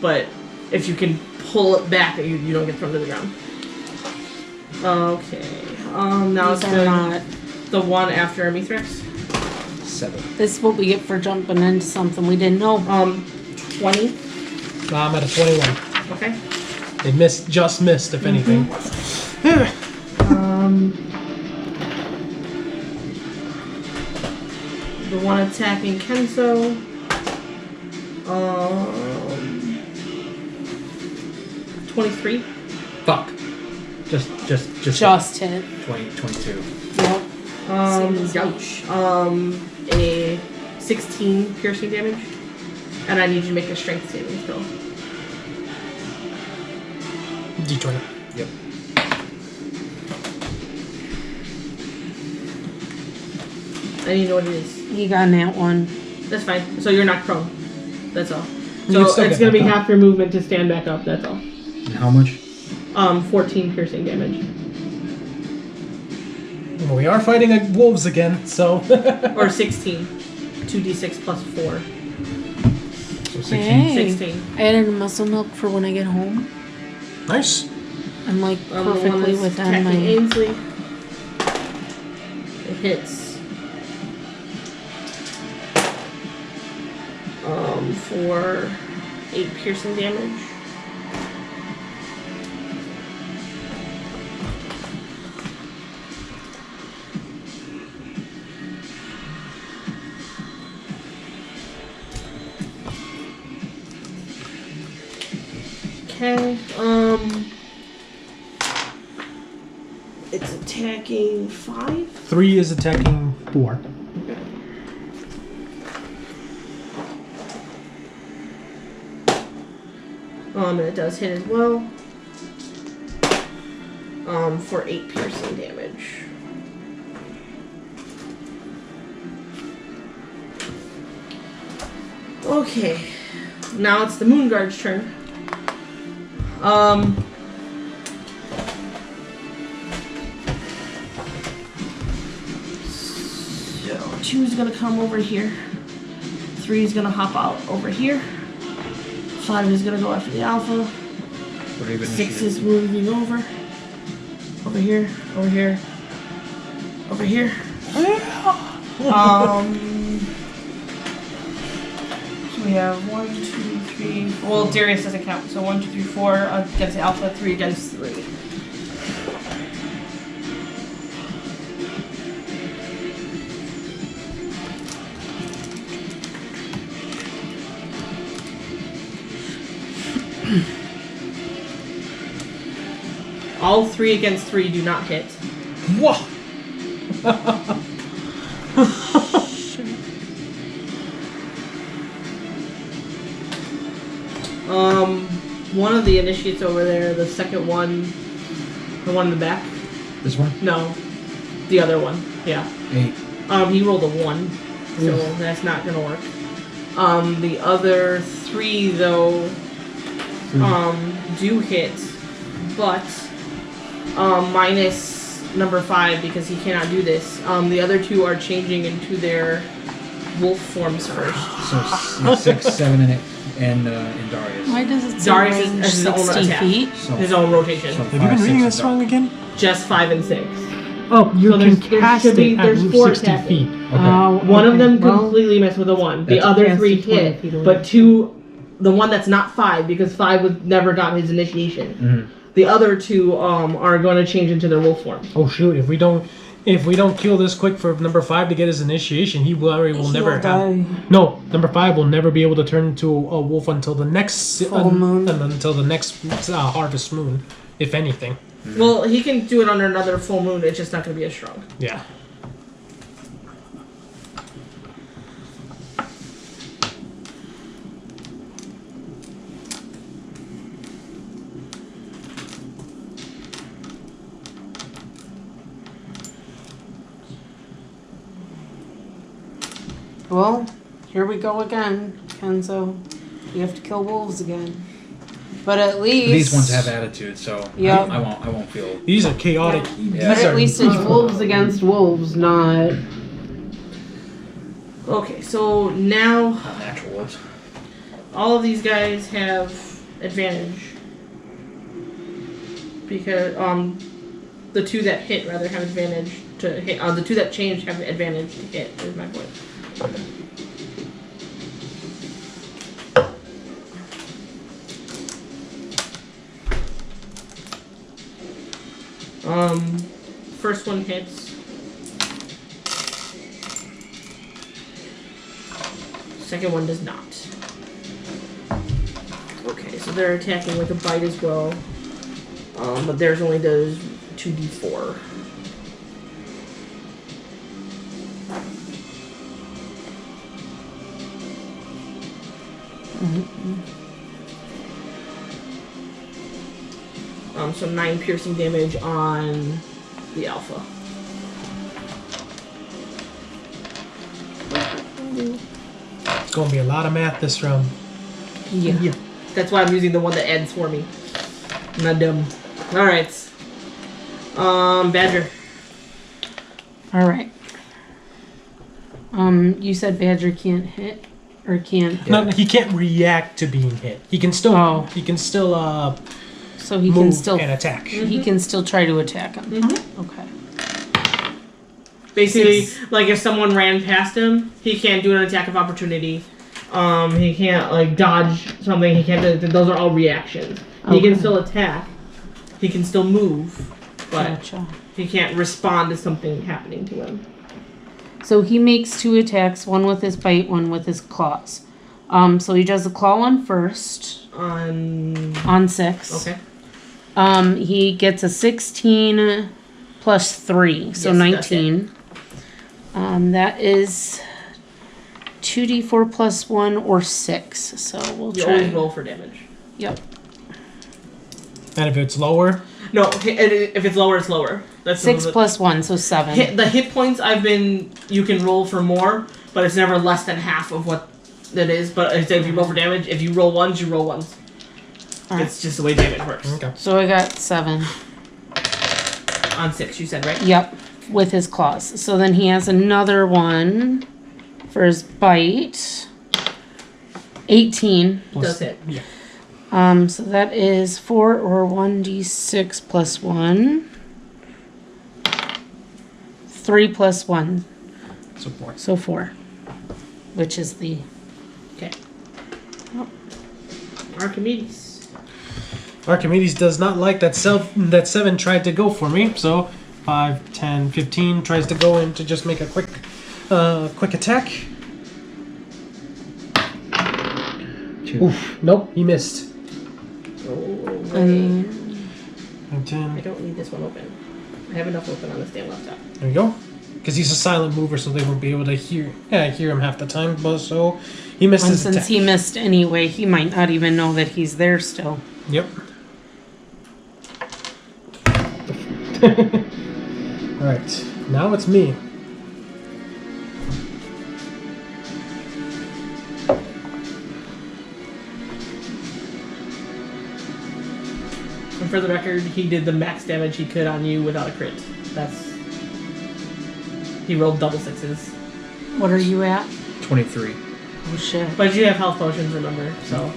But if you can pull it back, you don't get thrown to the ground. Okay. Now These it's are not. the one after Mythrax. 7. This is what we get for jumping into something we didn't know. 20. I'm at a 21. Okay. They just missed, if anything. The one attacking Kenso. 23. Fuck. Just Just hit. 22. Yep. Same as Ouch. A 16 piercing damage. And I need you to make a strength saving throw. D20. Yep. I need to know what it is. You got that one. That's fine. So you're not prone. That's all. You So still it's get going to be back up. half your movement to stand back up. That's all. And how much? 14 piercing damage. Well, we are fighting wolves again, so. Or 16. 2d6 plus 4. So 16. Hey. 16. I added muscle milk for when I get home. Nice. I'm like The one perfectly that's within attacking my. Ainsley. It hits. For 8 piercing damage. Okay, it's attacking 5. 3 is attacking 4. And it does hit as well. For 8 piercing damage. Okay, now it's the Moonguard's turn. So 2's gonna come over here. 3's gonna hop out over here. 5 is gonna go after the alpha. 6 is moving over. Over here, over here, over here. So we have 1, 2, 3. Well, Darius doesn't count. So 1, 2, 3, 4 against the alpha, 3 against 3. All 3 against 3 do not hit. Whoa! One of the initiates over there, the second one, the one in the back. This one? No, the other one. Yeah. 8. He rolled a 1, so that's not gonna work. The other 3 though, do hit, but minus number 5 because he cannot do this. The other 2 are changing into their wolf forms first. So 6, 7, and Darius. Why does it say Darius range has his own 60 attack. feet? So, His own rotation. so Have you been 5, reading 6, this wrong again? Just 5 and 6. Oh, you So can there cast should be- it there's at 4 60 attacking. feet. Okay. One of okay, them well, completely missed with a 1. The That's other cast 3 to 20 hit, feet away. but 2, the one that's not 5 because 5 was never got his initiation. Mhm. The other 2 are going to change into their wolf form. Oh shoot! If we don't kill this quick for number 5 to get his initiation, he will never have. die. No, number 5 will never be able to turn into a wolf until the next Full moon. until the next harvest moon, if anything. Well, he can do it under another full moon. It's just not going to be as strong. Yeah. Well, here we go again, Kenzo. You have to kill wolves again. But at least These ones have attitude, so Yep. I won't feel. These are chaotic. Yeah. But These at are least it's wolves against wolves, not. Okay, so now Not natural wolves. all of these guys have advantage. Because, the 2 that hit, rather, have advantage to hit. The 2 that change have advantage to hit, is my point. First one hits. Second one does not. Okay, so they're attacking with a bite as well. But theirs only does 2d4. So 9 piercing damage on the alpha. It's gonna be a lot of math this round. Yeah. That's why I'm using the one that adds for me. I'm not dumb. All right. Badger. All right. You said Badger can't hit or can't. No, he can't react to being hit. He can still. Oh. He can still. So he move can still and attack. He can still try to attack him. Mm-hmm. Okay. Basically, like if someone ran past him, he can't do an attack of opportunity. He can't like dodge something. He can't. Those are all reactions. He can still attack. He can still move, but Gotcha. he can't respond to something happening to him. So he makes 2 attacks, one with his bite, one with his claws. So he does the claw one first On 6. okay. He gets a 16 plus 3, so Yes, 19. That is 2d4 plus 1 or 6. So we'll You try. always roll for damage. Yep. And if it's lower, No, if it's lower, it's lower. That's 6 plus 1, so 7. The hit points you can roll for more, but it's never less than half of what that is. But if you roll for damage, if you roll ones, you roll ones. Alright. It's just the way damage works. okay. So I got 7. On 6, you said, right? Yep, with his claws. So then he has another one for his bite. 18. Does hit. Yeah. So that is 4 or 1d6 plus 1. 3 plus 1. So 4. So 4. Which is the... Okay. Oh. Archimedes. Archimedes does not like that 7 tried to go for me, so 5, 10, 15 tries to go in to just make a quick attack. 2. Oof, nope, he missed. Oh, And 10. I don't need this one open. I have enough open on this damn laptop. There you go. Because he's a silent mover, so they won't be able to hear him half the time. But so he missed his since attack. he missed anyway, he might not even know that he's there still. Yep. Alright, now it's me. And for the record, he did the max damage he could on you without a crit. He rolled double 6s. What are you at? 23. Oh shit. But you have health potions, remember? So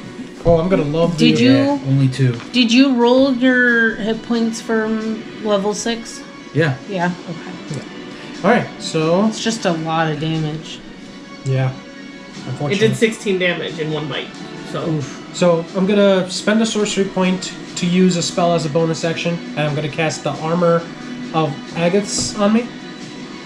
Oh, I'm gonna love Did the... you- Yeah, only 2. Did you roll your hit points from level 6? Yeah. Yeah, okay. Alright, so... It's just a lot of damage. Yeah. it Unfortunately. did 16 damage in one bite. So Oof. So I'm gonna spend a sorcery point to use a spell as a bonus action, and I'm gonna cast the Armor of Agaths on me.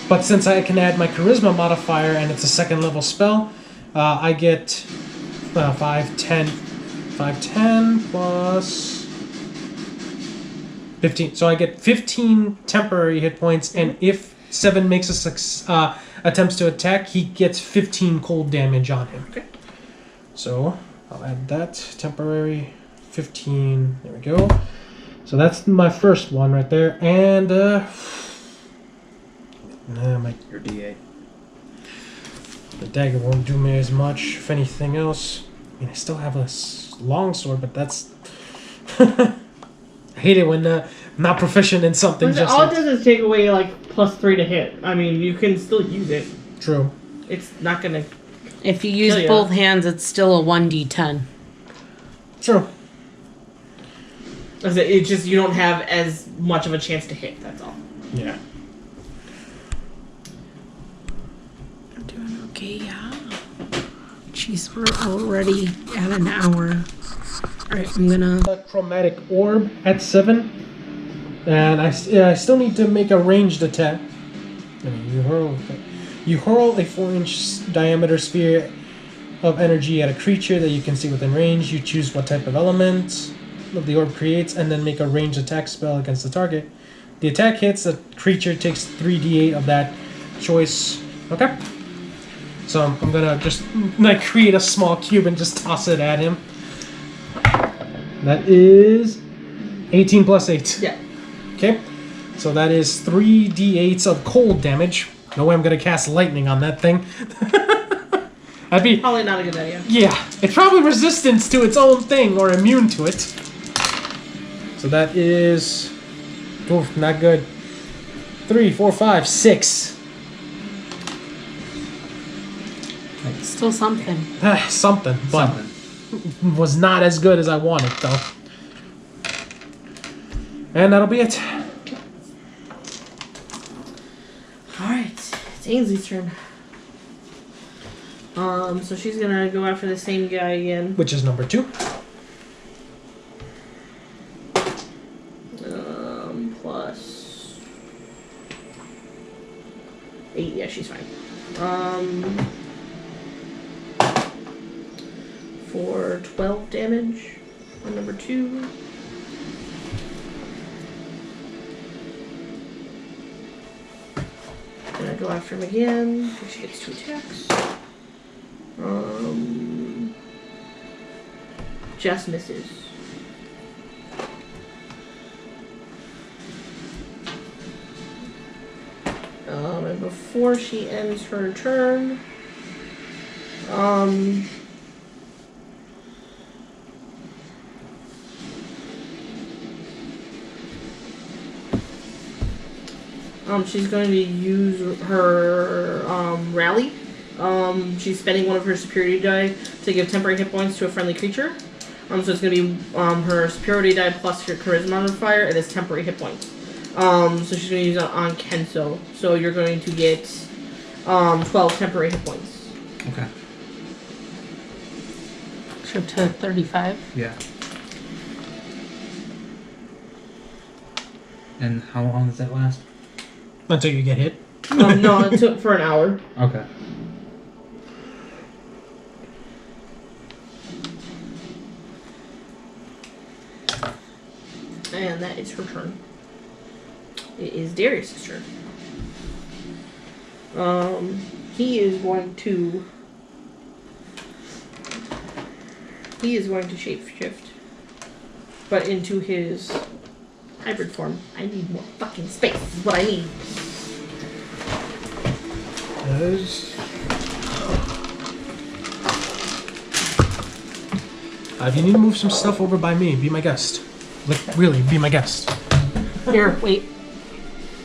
But since I can add my Charisma modifier and it's a 2nd level spell, I get 5, 10 plus 15. So I get 15 temporary hit points, and if 7 makes attempts to attack, he gets 15 cold damage on him. Okay. So I'll add that temporary 15. There we go. So that's my first one right there, and Your D8. the dagger won't do me as much. If anything else, I mean, I still have a long sword, but that's. I hate it when I'm not proficient in something. But Just all like... it does is take away like +3 to hit. I mean, you can still use it. True. It's not gonna. If you use Kill ya. both hands, it's still a 1d10. True. It's just you don't have as much of a chance to hit. That's all. Yeah. I'm doing okay, yeah. Jeez, we're already at an hour. Alright, I'm gonna... A chromatic orb at 7, and I still need to make a ranged attack. You hurl a 4-inch diameter sphere of energy at a creature that you can see within range. You choose what type of element the orb creates, and then make a ranged attack spell against the target. The attack hits, the creature takes 3d8 of that choice. Okay. So I'm gonna just create a small cube and just toss it at him. That is 18 plus 8. Yeah. Okay. So that is 3d8s of cold damage. No way I'm gonna cast lightning on that thing. That'd be... Probably not a good idea. Yeah. It's probably resistance to its own thing or immune to it. So that is... Oof, not good. 3, 4, 5, 6. Still something. Something, but was not as good as I wanted, though. And that'll be it. Alright, it's Ainsley's turn. So she's gonna go after the same guy again. Which is number 2. Plus 8, yeah, she's fine. For 12 damage on number 2. Gonna go after him again. She gets 2 attacks. Just misses. And before she ends her turn, she's going to use her rally. She's spending one of her superiority die to give temporary hit points to a friendly creature. So it's going to be her superiority die plus your charisma modifier, and it's temporary hit points. So she's going to use it on Kenso. So you're going to get 12 temporary hit points. Okay. Trip to 35. Yeah. And how long does that last? Until you get hit. No, it took for an hour. Okay. And that is her turn. It is Darius' turn. He is going to shapeshift, but into his hybrid form. I need more fucking space. Is what I need. If you need to move some stuff over by me, be my guest. Like, really, be my guest. Here, wait.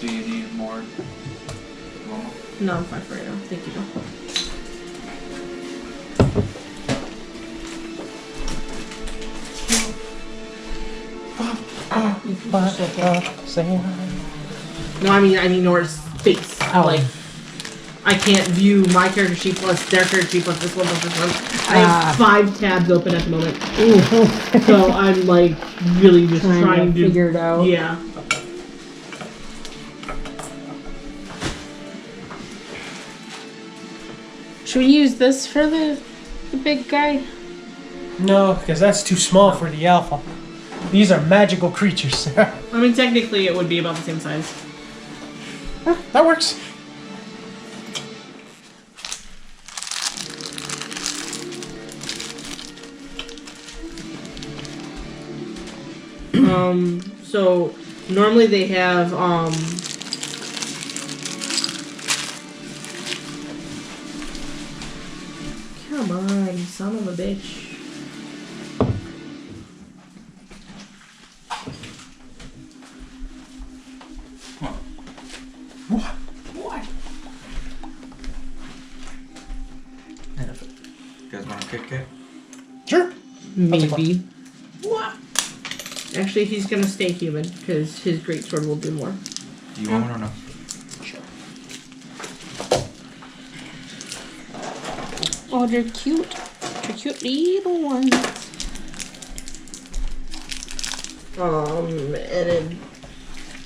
Do you need more? No, I'm fine for right now. Thank you. No, I mean more space. Oh. Like, I can't view my character sheet plus their character sheet plus this one plus this one. I have 5 tabs open at the moment. So I'm like really just trying to figure it out. Yeah. Should we use this for the big guy? No, because that's too small for the alpha. These are magical creatures. I mean, technically it would be about the same size. That works. So normally they have come on, son of a bitch. What? You guys want to kick it? Sure. Maybe. What? Actually, he's gonna stay human because his greatsword will do more. Do you want one or no? Sure. Oh, they're cute. They're cute little ones. And then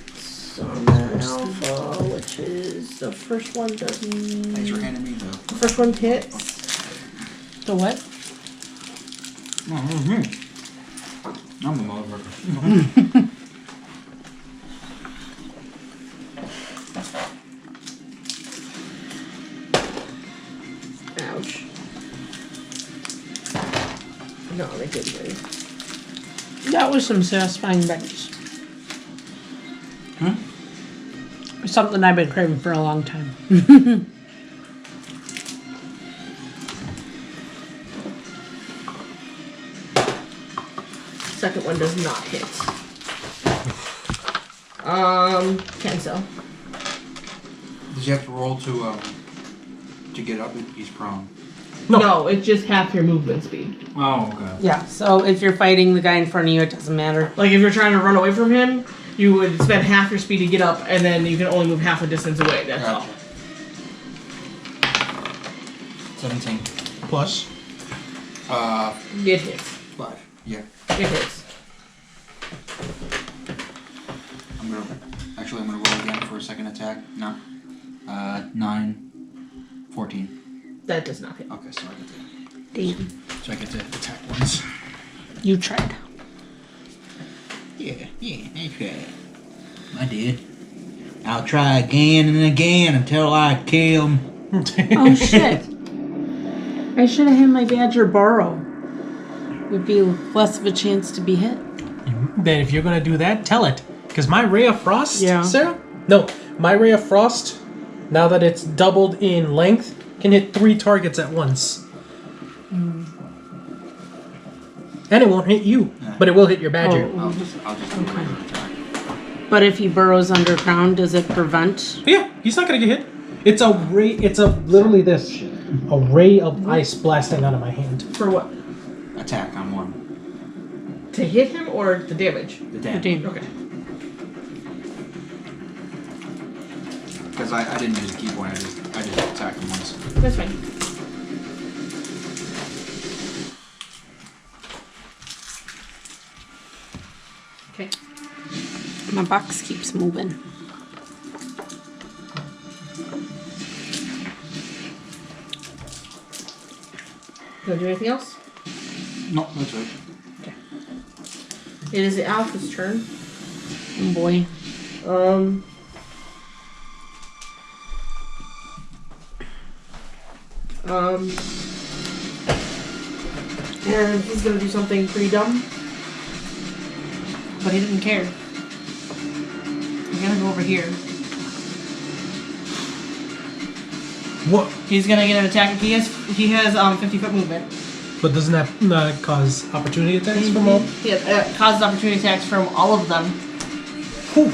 Summon Alpha, which is the first one doesn't. Thanks for handing me though. The first one hits. The what? Mm-hmm. I'm a motherfucker. Ouch. No, they didn't really. That was some satisfying bench. Huh? Something I've been craving for a long time. Second one does not hit. Kenso. Does he have to roll to get up? He's prone. No, it's just half your movement speed. Oh, okay. Yeah, so if you're fighting the guy in front of you, it doesn't matter. Like if you're trying to run away from him, you would spend half your speed to get up, and then you can only move half the distance away. That's all. 17. Plus. It hits. 5. Yeah. It hits. I'm gonna roll again for a second attack. No. 9, 14. That does not hit. Okay, so I get to. Damn. So I get to attack once. You tried. Yeah, I tried. I did. I'll try again and again until I kill him. Oh shit. I should have had my badger borrow. Would be less of a chance to be hit. Then if you're gonna do that, tell it. Because my Ray of Frost, Yeah. Sarah? No, my Ray of Frost, now that it's doubled in length, can hit 3 targets at once. And it won't hit you, but it will hit your badger. I'll just do a regular attack. But if he burrows underground, does it prevent? Yeah, he's not gonna get hit. It's a ray. It's literally this, a ray of ice blasting out of my hand. For what? Attack on one. To hit him or the damage? The damage. Damn. Okay. Because I didn't use a key point. I just attacked him once. That's fine. Okay. My box keeps moving. You want to do anything else? No, that's right. Okay. It is the Alpha's turn. Oh boy. And he's gonna do something pretty dumb. But he didn't care. He's gonna go over here. What? He's gonna get an attack. He has 50-foot movement. But doesn't that cause opportunity attacks from all? Yeah, causes opportunity attacks from all of them. Whew.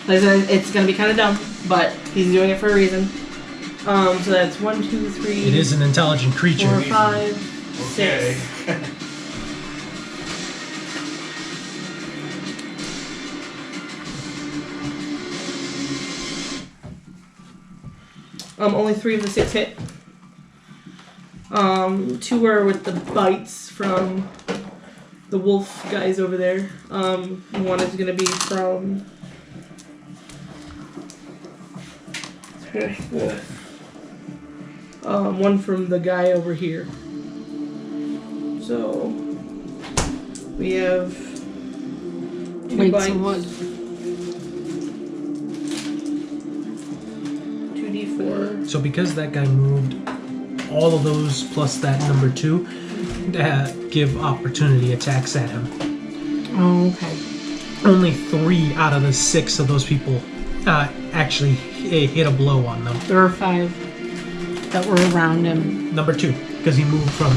It's gonna be kind of dumb, but he's doing it for a reason. So that's 1, 2, 3. It is an intelligent creature. 4, 5, 6. Only 3 of the 6 hit. 2 are with the bites from the wolf guys over there. 1 is gonna be from wolf. 1 from the guy over here. So we have 2 Wait, bites. so what? 2d4. So because that guy moved, all of those plus that number 2 give opportunity attacks at him. Oh, okay. Only 3 out of the 6 of those people actually hit a blow on them. There were 5 that were around him. Number 2, because he moved from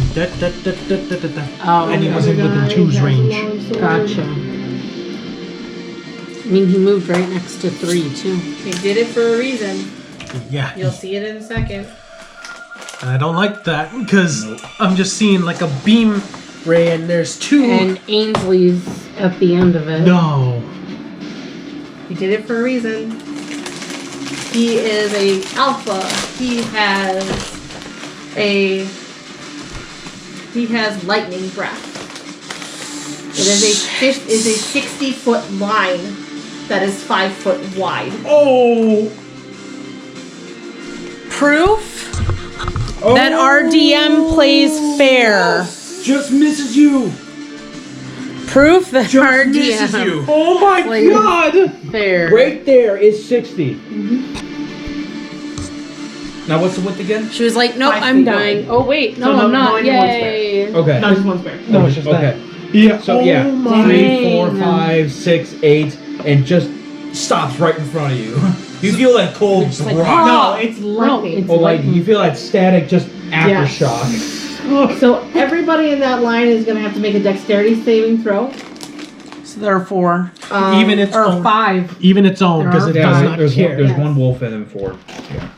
Oh, and he okay. was within 2's range. Gotcha. I mean, he moved right next to 3 too. He did it for a reason. Yeah, You'll see it in a second. I don't like that because I'm just seeing like a beam ray and there's 2. And Ainsley's at the end of it. No. He did it for a reason. He is a alpha. He has lightning breath. It is a 60-foot line that is 5 foot wide. Oh. Proof that our DM plays fair. Just misses you. Proof that our Misses DM you. Oh my plays god. fair. Right there is 60. Now what's the width again? She was like, nope, 5 I'm feet dying. wide. Oh wait, no, So I'm no, not. only one's Yay. Okay. No, just one's bear. No, it's just Okay. that. Yeah. So yeah, my. 3, 4, 5, 6, 8, and just stops right in front of you. You feel that cold It's like, rock. No, it's lightning. it's Oh, like you feel that static just aftershock. So everybody in that line is going to have to make a dexterity saving throw. So There are 4. Even its Or own. 5. Even its own, There because are it does not there's care. There's one wolf and then 4. Yeah.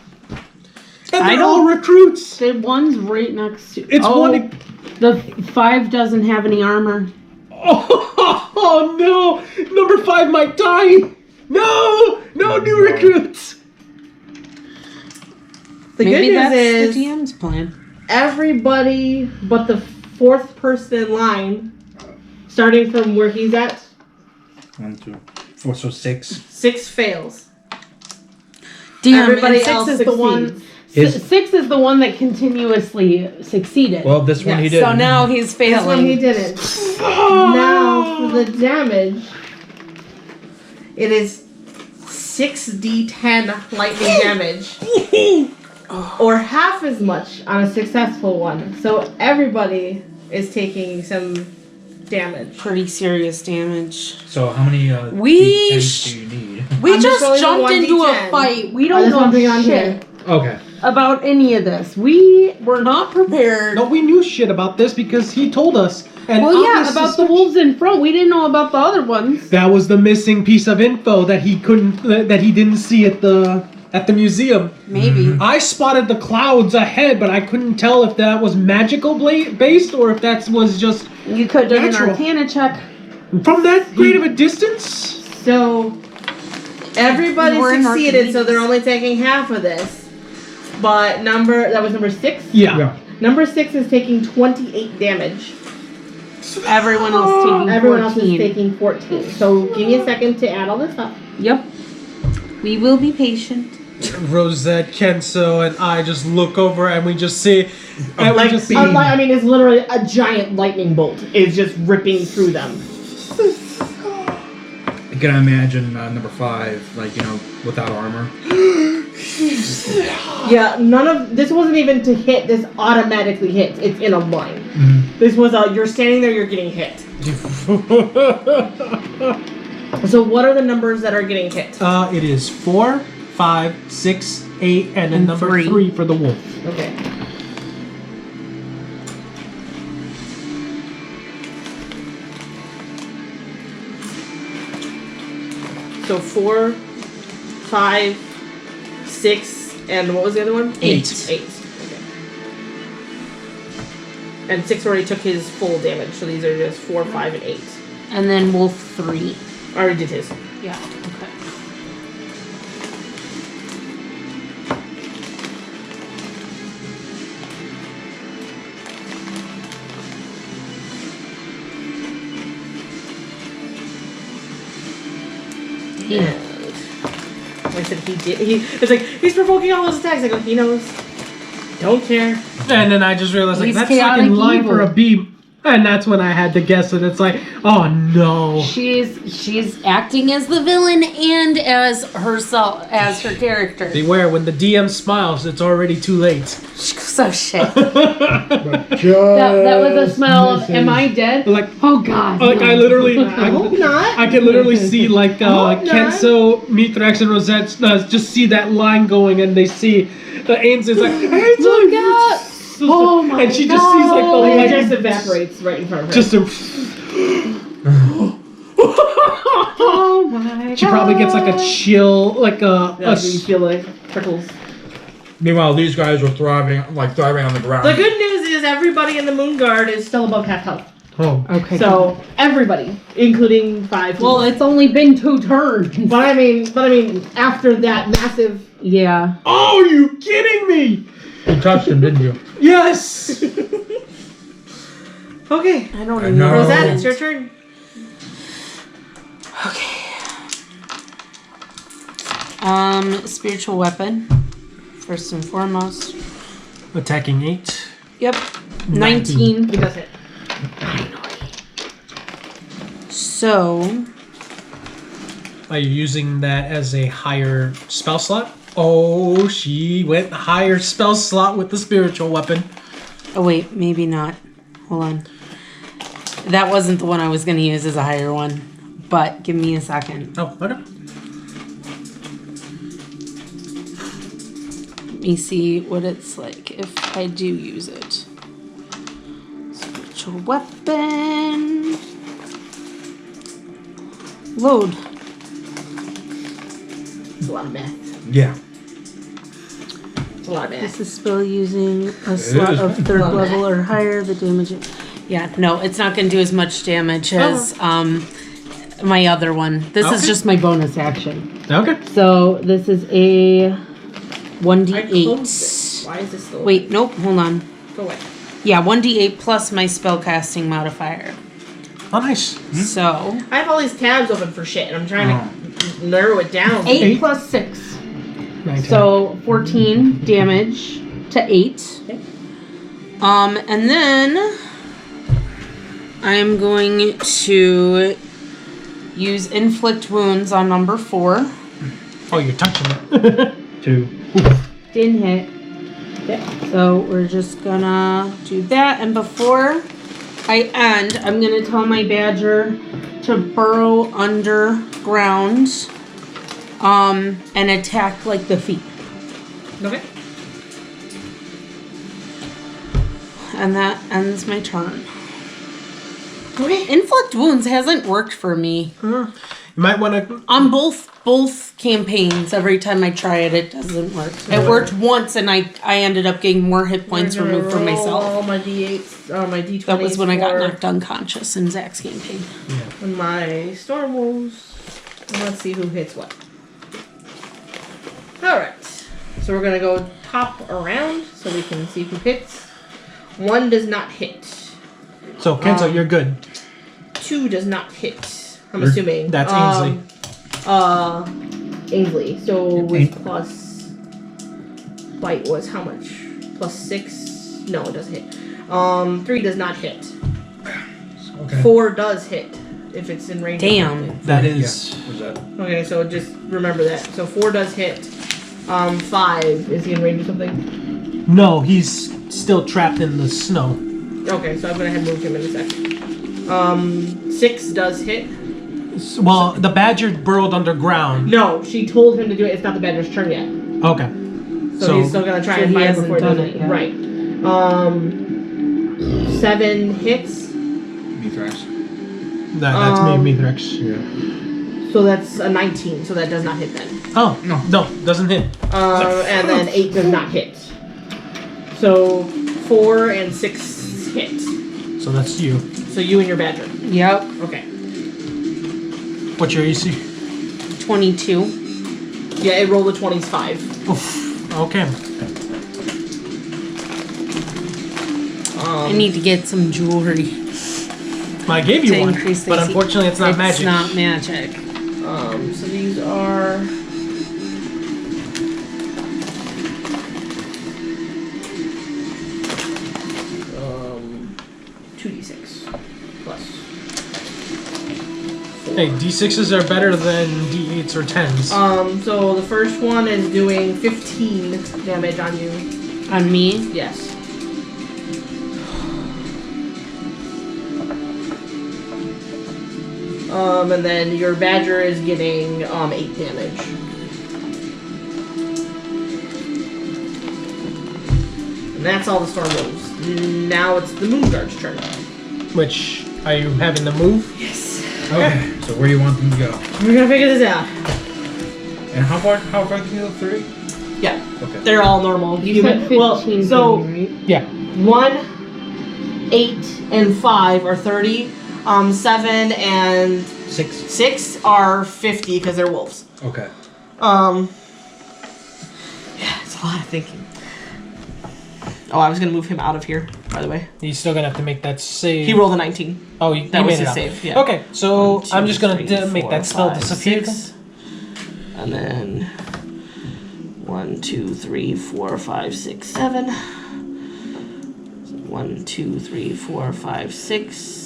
And I they're all recruits. The one's right next to. It's one. The 5 doesn't have any armor. Oh no! Number 5 might die. No new recruits. The Maybe good that's news is the DM's plan. everybody but the 4th person in line, starting from where he's at, 1, 2, 4, so 6. 6 fails. Damn, Everybody and 6 else is the one. succeeds. 6 is the one that continuously succeeded. Well, this one he did. So now he's This one he failing. didn't. Now for the damage, it is 6d10 lightning damage, or half as much on a successful one. So everybody is taking some damage. Pretty serious damage. So how many We D10s do you need? We I'm just just rolling the jumped into a 1d10. fight. We I don't just want to bring it know on shit here. Okay. about any of this. We were not prepared. No, we knew shit about this because he told us. And Well, yeah, obvious about the suspicion- wolves in front. We didn't know about the other ones. That was the missing piece of info that he didn't see at the museum. Maybe. I spotted the clouds ahead, but I couldn't tell if that was magical based or if that was just You could do an Natural. Arcana check. from that great of a distance. So everybody You were in succeeded, Archimedes. so they're only taking half of this. But that was number 6? Yeah. Number 6 is taking 28 damage. Everyone else taking Everyone else is 14. taking 14. So give me a second to add all this up. Yep. We will be patient. Rosette, Kenso, and I just look over and we just see. And we just see. I mean, it's literally a giant lightning bolt is just ripping through them. I can imagine number 5, without armor. Yeah, this wasn't even to hit. This automatically hits. It's in a line. This was you're standing there, you're getting hit. So what are the numbers that are getting hit? It is 4, 5, 6, 8, and then And number 3. 3 for the wolf. Okay. So 4, 5, 6, and what was the other one? 8. 8. Okay. And 6 already took his full damage, so these are just 4, 5, and 8. And then wolf 3. Already did his. Yeah. Okay. Yeah. Like I said, he did. It's like he's provoking all those attacks. I go, he knows. Don't care. And then I just realized, He's that's like chaotic in line evil. for a beam. And that's when I had to guess it. It's like, oh no. She's acting as the villain and as herself, as her character. Beware, when the DM smiles, it's already too late. So shit. Just That was a smell of, am I dead? Like, Oh god. like no. I literally, I hope not. I can literally see like hope not. Kenso, Mythrax, and Rosette just see that line going, and they see the Ainsley's like, hey, Look out! Oh my and she just sees like the God. It light, just evaporates right in front of her. just a. Oh my She probably gets like a chill, like a. Yeah, you feel like prickles. Meanwhile, these guys were thriving on the ground. The good news is everybody in the Moon Guard is still above half health. Oh. Okay. So everybody, including 5. well, it's only been 2 turns. But I mean, after that massive. Yeah. Oh, are you kidding me? You touched him, didn't you? Yes. Okay, I don't I even know. know. Rosette, it's your turn. Spiritual weapon. First and foremost. Attacking 8. Yep. 19. He does hit. So, Are you using that as a higher spell slot? Oh, she went higher spell slot with the spiritual weapon. oh wait, maybe not. Hold on. That wasn't the one I was going to use as a higher one. But give me a second. Oh, okay. Let me see what it's like if I do use it. Spiritual weapon. Load. It's a lot of math. Yeah. It's a lot of math. This is spell using a slot of third level or higher. The damage. Yeah, no, it's not going to do as much damage as my other one. This is just my bonus action. Okay. So this is a 1d8. I closed it. Why is this still? Wait, nope, hold on. Go away. Yeah, 1d8 plus my spellcasting modifier. Oh, nice. So I have all these tabs open for shit, and I'm trying to narrow it down. 8 plus 6. 19. So 14 damage to 8. Okay. And then I'm going to use inflict wounds on number 4. Oh, you're touching it. 2. Didn't hit. Okay. So we're just gonna do that, and before I end, I'm gonna tell my badger to burrow underground, and attack like the feet. Okay. And that ends my turn. Okay. Inflict wounds hasn't worked for me. You might want to. On both campaigns, every time I try it, it doesn't work. It worked once, and I ended up getting more hit points removed from myself. All my d8s, my d20s. That was when I got knocked unconscious in Zach's campaign. And my storm wolves. And let's see who hits what. All right. So we're gonna go top around so we can see who hits. 1 does not hit. So, Kenso, you're good. 2 does not hit. I'm assuming. That's Ainsley. Ainsley. So with plus bite was how much? Plus 6? No, it doesn't hit. 3 does not hit. Okay. 4 does hit if it's in range. Damn. That is. What's that? Okay, so just remember that. So 4 does hit. 5 is he in range of something? No, he's still trapped in the snow. Okay, so I'm gonna have to move him in a second. 6 does hit. Well, the badger burrowed underground. No, she told him to do it. It's not the badger's turn yet. Okay. So he's still gonna try so and he bite hasn't before he does done it. it yet. Right. 7 hits. Mythrax. That's me, Mythrax. Yeah. So that's a 19. So that does not hit then. Oh, no, doesn't hit. And then 8 does not hit. So 4 and 6 hit. So that's you. So you and your badger. Yep. Okay. What's your AC? 22. Yeah, it rolled a 20's 5. Oof. Okay. I need to get some jewelry I gave you to one, increase the but AC. unfortunately it's not It's magic. not magic. So these are. Um, 2d6 plus. Hey, D6s are better than D8s or 10s. So the first one is doing 15 damage on you. On me? Yes. And then your badger is getting 8 damage. And that's all the storm wolves. Now it's the Moonguard's turn. Which, are you having the move? Yes. Okay. So where do you want them to go? We're gonna figure this out. And how far can you go? 3? Yeah. Okay. They're all normal. You said 15 well, so for me, right? Yeah. 1, 8, and 5 are 30. 7 and 6 are 50 because they're wolves. Okay. Yeah, it's a lot of thinking. Oh, I was gonna move him out of here, by the way. You're still gonna have to make that save. He rolled a 19. Oh, That you was made it his out. save, yeah. Okay, so 1, 2, I'm just gonna 3, make 4, that spell 5, disappear. 6. And then 1, 2, 3, 4, 5, 6, 7. 1, 2, 3, 4, 5, 6.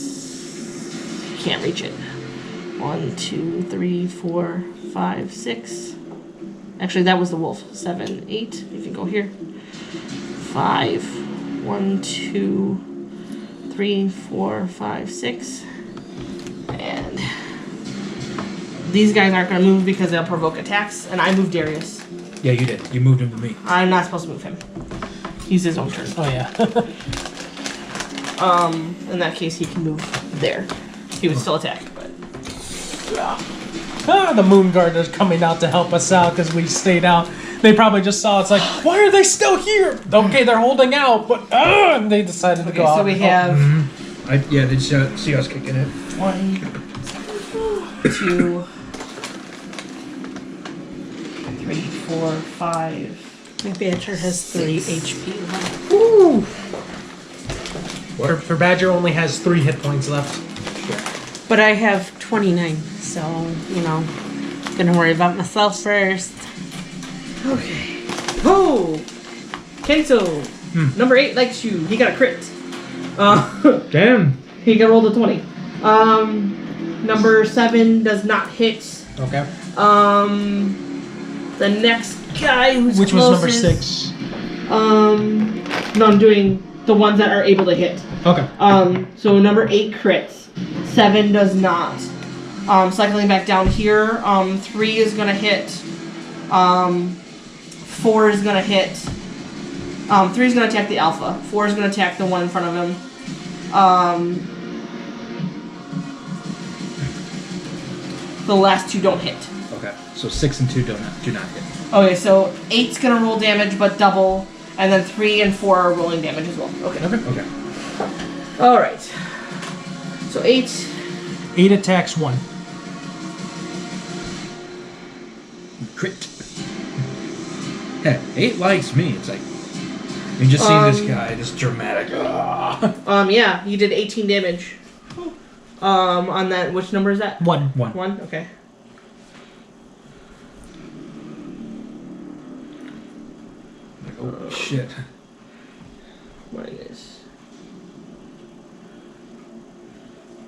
Can't reach it. 1, 2, 3, 4, 5, 6. Actually, that was the wolf. 7, 8. You can go here. 5. 1, 2, 3, 4, 5, 6. And these guys aren't going to move because they'll provoke attacks. And I moved Darius. Yeah, you did. You moved him to me. I'm not supposed to move him. He's his own turn. Oh yeah. In that case, he can move there. He would still attack, but. the Moon Guard is coming out to help us out because we stayed out. They probably just saw it's like, why are they still here? Okay, they're holding out, but and they decided to go out. So we have They see us kicking it. 1, 2, 3, 4, 5. My Badger has 3 HP left. Woo! For Badger only has 3 hit points left. But I have 29, so, you know, gonna worry about myself first. Okay. Oh! Kenso! Number 8 likes you. He got a crit. Damn. He got rolled a 20. Number 7 does not hit. Okay. The next guy who's Which was number closest, 6. No, I'm doing the ones that are able to hit. Okay. So number 8 crits. 7 does not. Cycling back down here, 3 is gonna hit. 4 is gonna hit. 3 is gonna attack the alpha. 4 is gonna attack the one in front of him. The last 2 don't hit. Okay. So 6 and 2 do not hit. Okay, so 8's gonna roll damage, but double, and then 3 and 4 are rolling damage as well. Okay. Okay. All right. So 8. 8 attacks 1. Crit. Hey, 8 likes me. It's like you just see this guy, this dramatic. Yeah, you did 18 damage. On that, which number is that? 1. 1. Okay. Oh shit. Minus.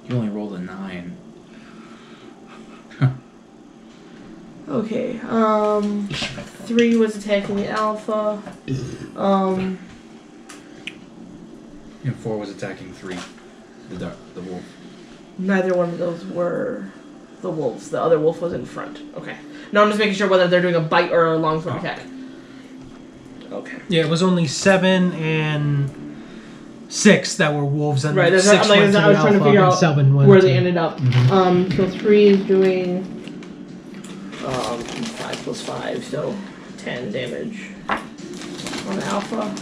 You only rolled a 9. Okay. 3 was attacking the alpha. And 4 was attacking 3. The wolf. Neither one of those were the wolves. The other wolf was in front. Okay. No, I'm just making sure whether they're doing a bite or a longsword attack. Okay. Yeah, it was only 7 and 6 that were wolves, and Right. 6 I was went to the trying to alpha, figure and out 7 went where to- they ended up. So 3 is doing 5 plus 5, so 10 damage on the alpha.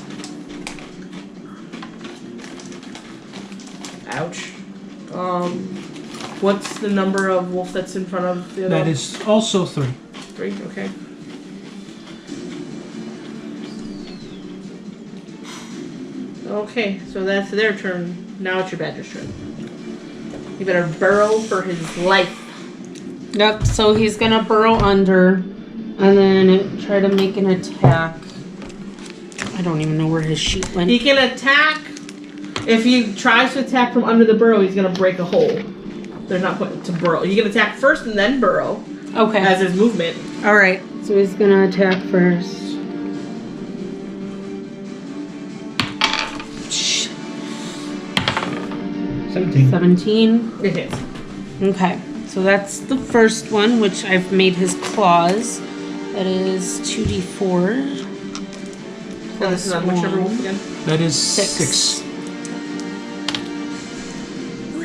Ouch. What's the number of wolf that's in front of the other That one? is also 3. 3, okay. Okay, so that's their turn. Now it's your Badger's turn. You better burrow for his life. Yep, so he's gonna burrow under and then try to make an attack. I don't even know where his sheet went. He can attack. If he tries to attack from under the burrow, he's gonna break a hole. They're not put to burrow. He can attack first and then burrow Okay. as his movement. Alright, so he's gonna attack first. 17. It hits. Okay, so that's the first one, which I've made his claws. That is 2d4. And this is on which number wolf again? That is 6. 6.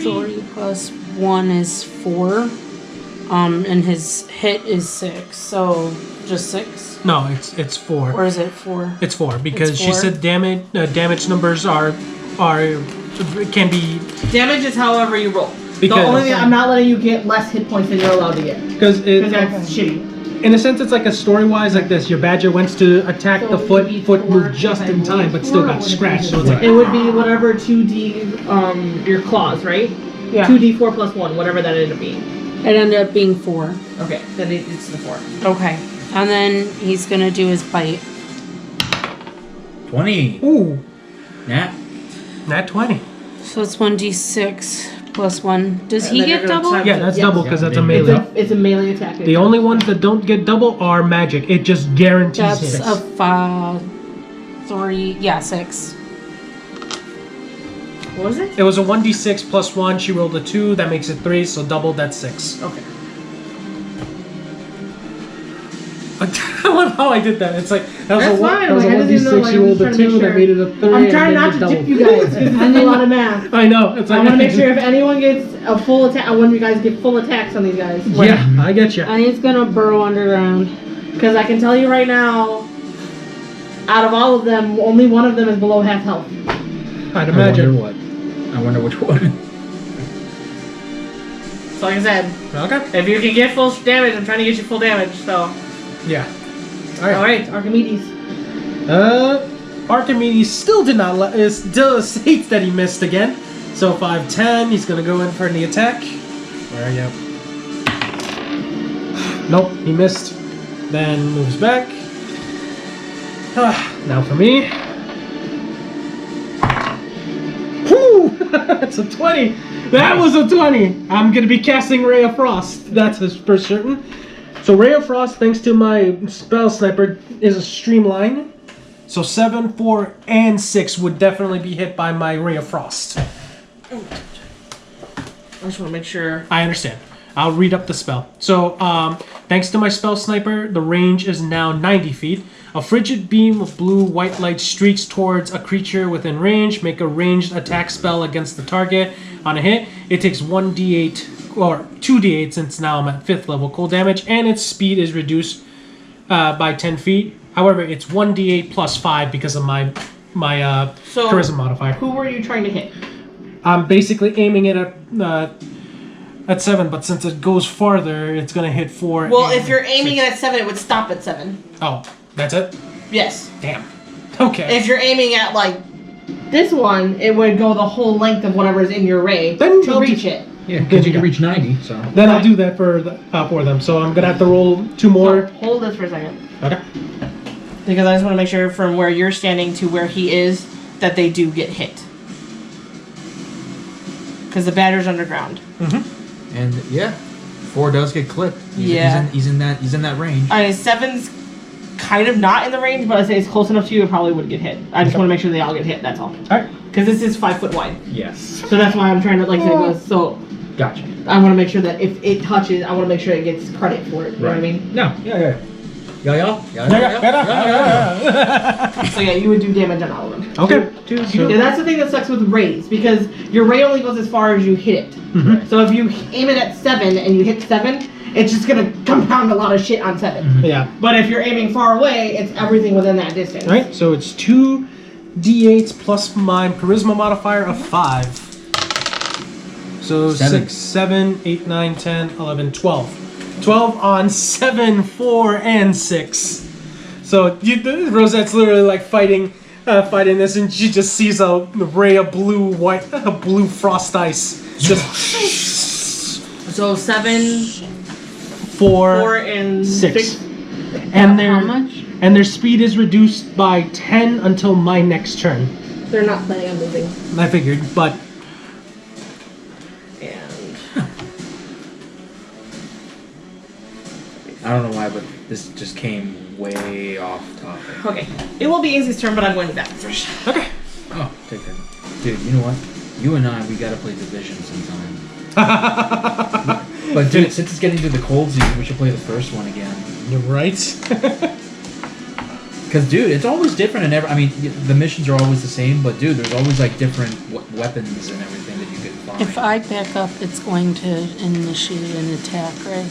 3 plus 1 is 4. And his hit is 6, so just 6? No, it's 4. Or is it 4? It's 4 because It's she 4? said damage numbers are can be Damage is however you roll. The Because- only thing, I'm not letting you get less hit points than you're allowed to get. because Because that's shitty. in a sense it's like a story wise like this. Your Badger went to attack the foot moved just in time, but still got scratched. So it's like It would be whatever 2d, your claws, right? Yeah. 2d4 plus 1, whatever that ended up being. It ended up being 4. Okay, then it's the 4. Okay. And then he's gonna do his bite. 20. ooh, Nat. nat 20. So it's 1d6 plus 1. Does And he then get you're gonna double? try- Yeah, that's Yes. double because that's a It's melee. It's a melee attack. The only ones that don't get double are magic. It just guarantees That's hits. a 5. 3. Yeah, 6. What was it? It was a 1d6 plus 1. She rolled a 2. That makes it 3. So double, that's 6. Okay. love how I did that. It's like that was That's a fine. that was a Like, I one just d didn't know, six. like, You I'm rolled just a trying to 2, make that sure. made it a 3. I'm trying and not then to it tip you doubled. guys because this is a lot of math. I know. It's like I want to make sure if anyone gets a full attack, I want you guys to get full attacks on these guys. Yeah, I get you. And he's gonna burrow underground. Because I can tell you right now, out of all of them, only one of them is below half health. I'd I imagine. wonder what. I wonder which one. So like I said, Okay. if you can get full damage, I'm trying to get you full damage. So, Yeah. all right, Archimedes. Archimedes still did not. Still states that he missed again. So 5'10", he's gonna go in for the attack. Where are you? Nope, he missed. Then moves back. Now for me. Whew! That's a 20. That was a 20. I'm gonna be casting Ray of Frost. That's for certain. So Ray of Frost, thanks to my spell sniper, is a streamline. So 7, 4, and 6 would definitely be hit by my Ray of Frost. I just want to make sure. I understand. I'll read up the spell. So, thanks to my spell sniper, the range is now 90 feet. A frigid beam of blue white light streaks towards a creature within range. Make a ranged attack spell against the target. On a hit, it takes 1d8 or 2d8 since now I'm at 5th level cold damage, and its speed is reduced by 10 feet. However, it's 1d8 plus 5 because of my So, charisma modifier. who were you trying to hit? I'm basically aiming it at 7, but since it goes farther, it's gonna hit 4. Well, and if you're aiming 6. it at 7, it would stop at 7. Oh, that's it? Yes. Damn. Okay. If you're aiming at, like, this one, it would go the whole length of whatever's in your ray Then to I'll reach do- it. Yeah, because you can reach 90, so. Then I'll do that for them. So I'm gonna have to roll 2 more. So, hold this for a second. Okay. Because I just want to make sure from where you're standing to where he is, that they do get hit. Because the batter's underground. And yeah, 4 does get clipped. Yeah. He's in that range. I mean, 7's kind of not in the range, but I say it's close enough to you, it probably would get hit. I just want to make sure they all get hit, that's all. Alright. Because this is 5 foot wide. Yes. So that's why I'm trying to, like, say, so Gotcha. I want to make sure that if it touches, I want to make sure it gets credit for it. You know what I mean? No. Yeah. Yeah. So yeah, you would do damage on all of them. Okay. Yeah, that's the thing that sucks with rays, because your ray only goes as far as you hit it. So if you aim it at 7 and you hit 7, it's just gonna compound a lot of shit on 7. Yeah. But if you're aiming far away, it's everything within that distance. Alright, so it's 2d8 plus my charisma modifier of 5. So 7. 6, 7, 8, 9, 10, 11, 12. 12 on 7, 4, and 6. So Rosette's literally like fighting this, and she just sees a ray of blue frost ice. Just So 7, 4, 4, and 6. 6. And How much? And their speed is reduced by 10 until my next turn. They're not planning on moving. I figured, but And I don't know why, but this just came way off topic. okay, it will be Ainsley's turn, but I'm going to that first. okay. Oh, take that. Dude, you know what? You and I, we gotta play Division sometime. But dude, since it's getting to the cold season, we should play the first one again. You're right. Cause dude, it's always different and I mean, the missions are always the same, but dude, there's always like different weapons and everything that you could find. If I back up, it's going to initiate an attack, right?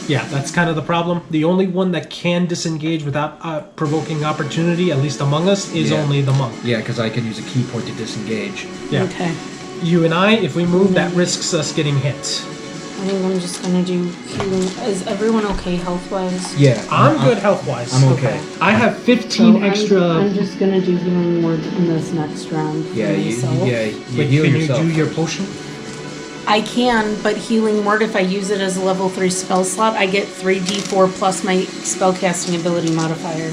Yeah, that's kind of the problem. The only one that can disengage without provoking opportunity, at least among us, is only the monk. Yeah, because I can use a key point to disengage. Yeah. Okay. You and I, if we move, that risks us getting hit. I think I'm just gonna do healing. Is everyone okay health-wise? Yeah, I'm good health-wise. I'm okay. I have 15 So extra. I'm just gonna do healing word in this next round. for Yeah, you myself. Wait, heal can yourself. you do your potion? I can, but healing word, if I use it as a level 3 spell slot, I get 3d4 plus my spellcasting ability modifier.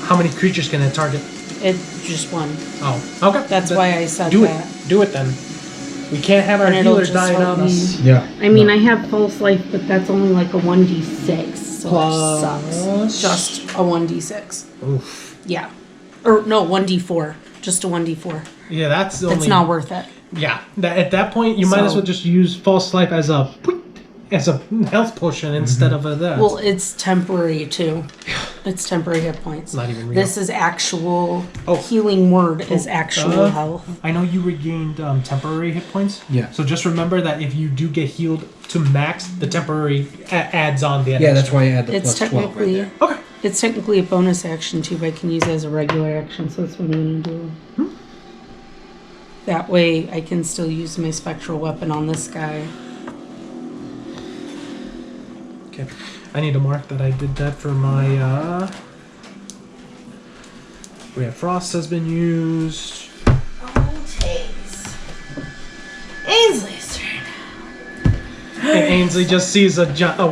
How many creatures can it target? It's just one. Oh, okay. That's why I said do that. it. Do it then. We can't have our And it'll healers just dying help on me. us. Yeah. I mean, I have false life, but that's only like a 1d6, so Plus- that sucks. Just a 1d6. Oof. Yeah. Or no, 1d4. Just a 1d4. Yeah, that's the It's only. not worth it. Yeah, at that point, you might as So- well just use false life as a, as a health potion instead of a that. Well, it's temporary too. It's temporary hit points. Not even real. This is actual Oh. healing word is actual health. I know you regained temporary hit points. Yeah. So just remember that if you do get healed to max, the temporary adds on the. Yeah, that's why I had the It's plus 12 right technically there. Okay. it's technically a bonus action too, but I can use it as a regular action, so that's what I'm gonna do. That way I can still use my spectral weapon on this guy. Okay. I need to mark that I did that for my. We have frost has been used. Ainsley's turn. And Ainsley just sees a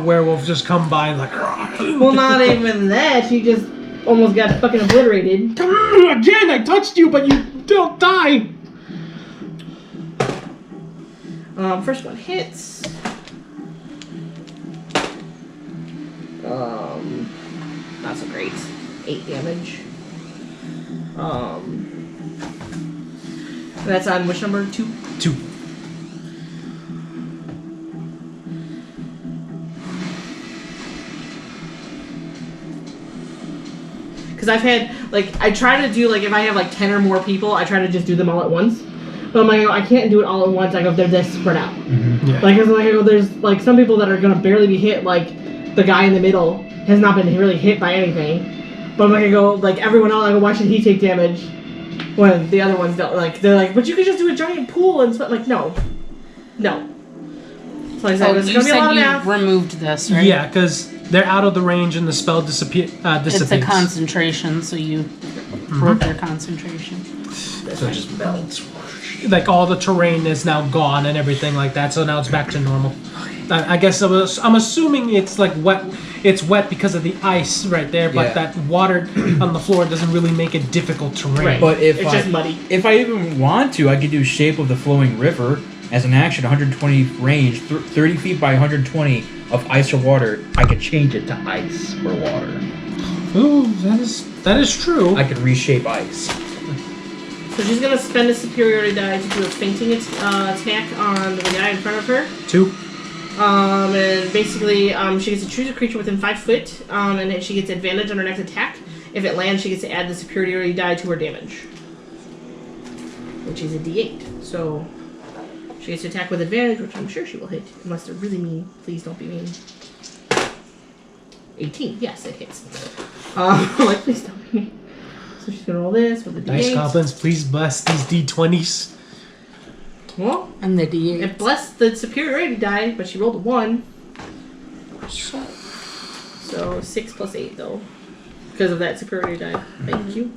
werewolf just come by like. Well, not even that. She just almost got fucking obliterated. Again, I touched you, but you don't die. First one hits. Not so great. 8 damage. That's on which number? 2? 2. Because I've had, like, I try to do, like, if I have, like, 10 or more people, I try to just do them all at once. But I'm like, I can't do it all at once. I go, they're this spread out. Yeah. Like, cause, like, I go, there's, like, some people that are gonna barely be hit, like, the guy in the middle has not been really hit by anything. But I'm like, I go, like, everyone else, I go, why should he take damage when the other ones don't? Like, they're like, but you could just do a giant pool and stuff. Like, no. No. So I said, Oh, it's you gonna be a lot said of you math. removed this, right? Yeah, because they're out of the range and the spell dissipates. It's a concentration, so you broke your concentration. So it just melts. Like all the terrain is now gone and everything like that, so now it's back to normal. I guess I'm assuming it's like wet. It's wet because of the ice right there, but Yeah. that water on the floor doesn't really make it difficult terrain. Right. But if It's just muddy. If I even want to, I could do Shape of the Flowing River as an action, 120 range, 30 feet by 120 of ice or water. I could change it to ice or water. Ooh, that is true. I could reshape ice. So she's gonna spend a superiority die to do a fainting attack on the guy in front of her. 2. And basically, she gets to choose a creature within 5 foot, and then she gets advantage on her next attack. If it lands, she gets to add the superiority die to her damage, which is a D8. So she gets to attack with advantage, which I'm sure she will hit, unless they're really mean. Please don't be mean. 18. Yes, it hits. Like, please don't be mean. So she's gonna roll this with a D8. Dice goblins, please bless these D20s. Well, And the D8. it blessed the superiority die, but she rolled a 1. So 6 plus 8 though, because of that superiority die. Thank you.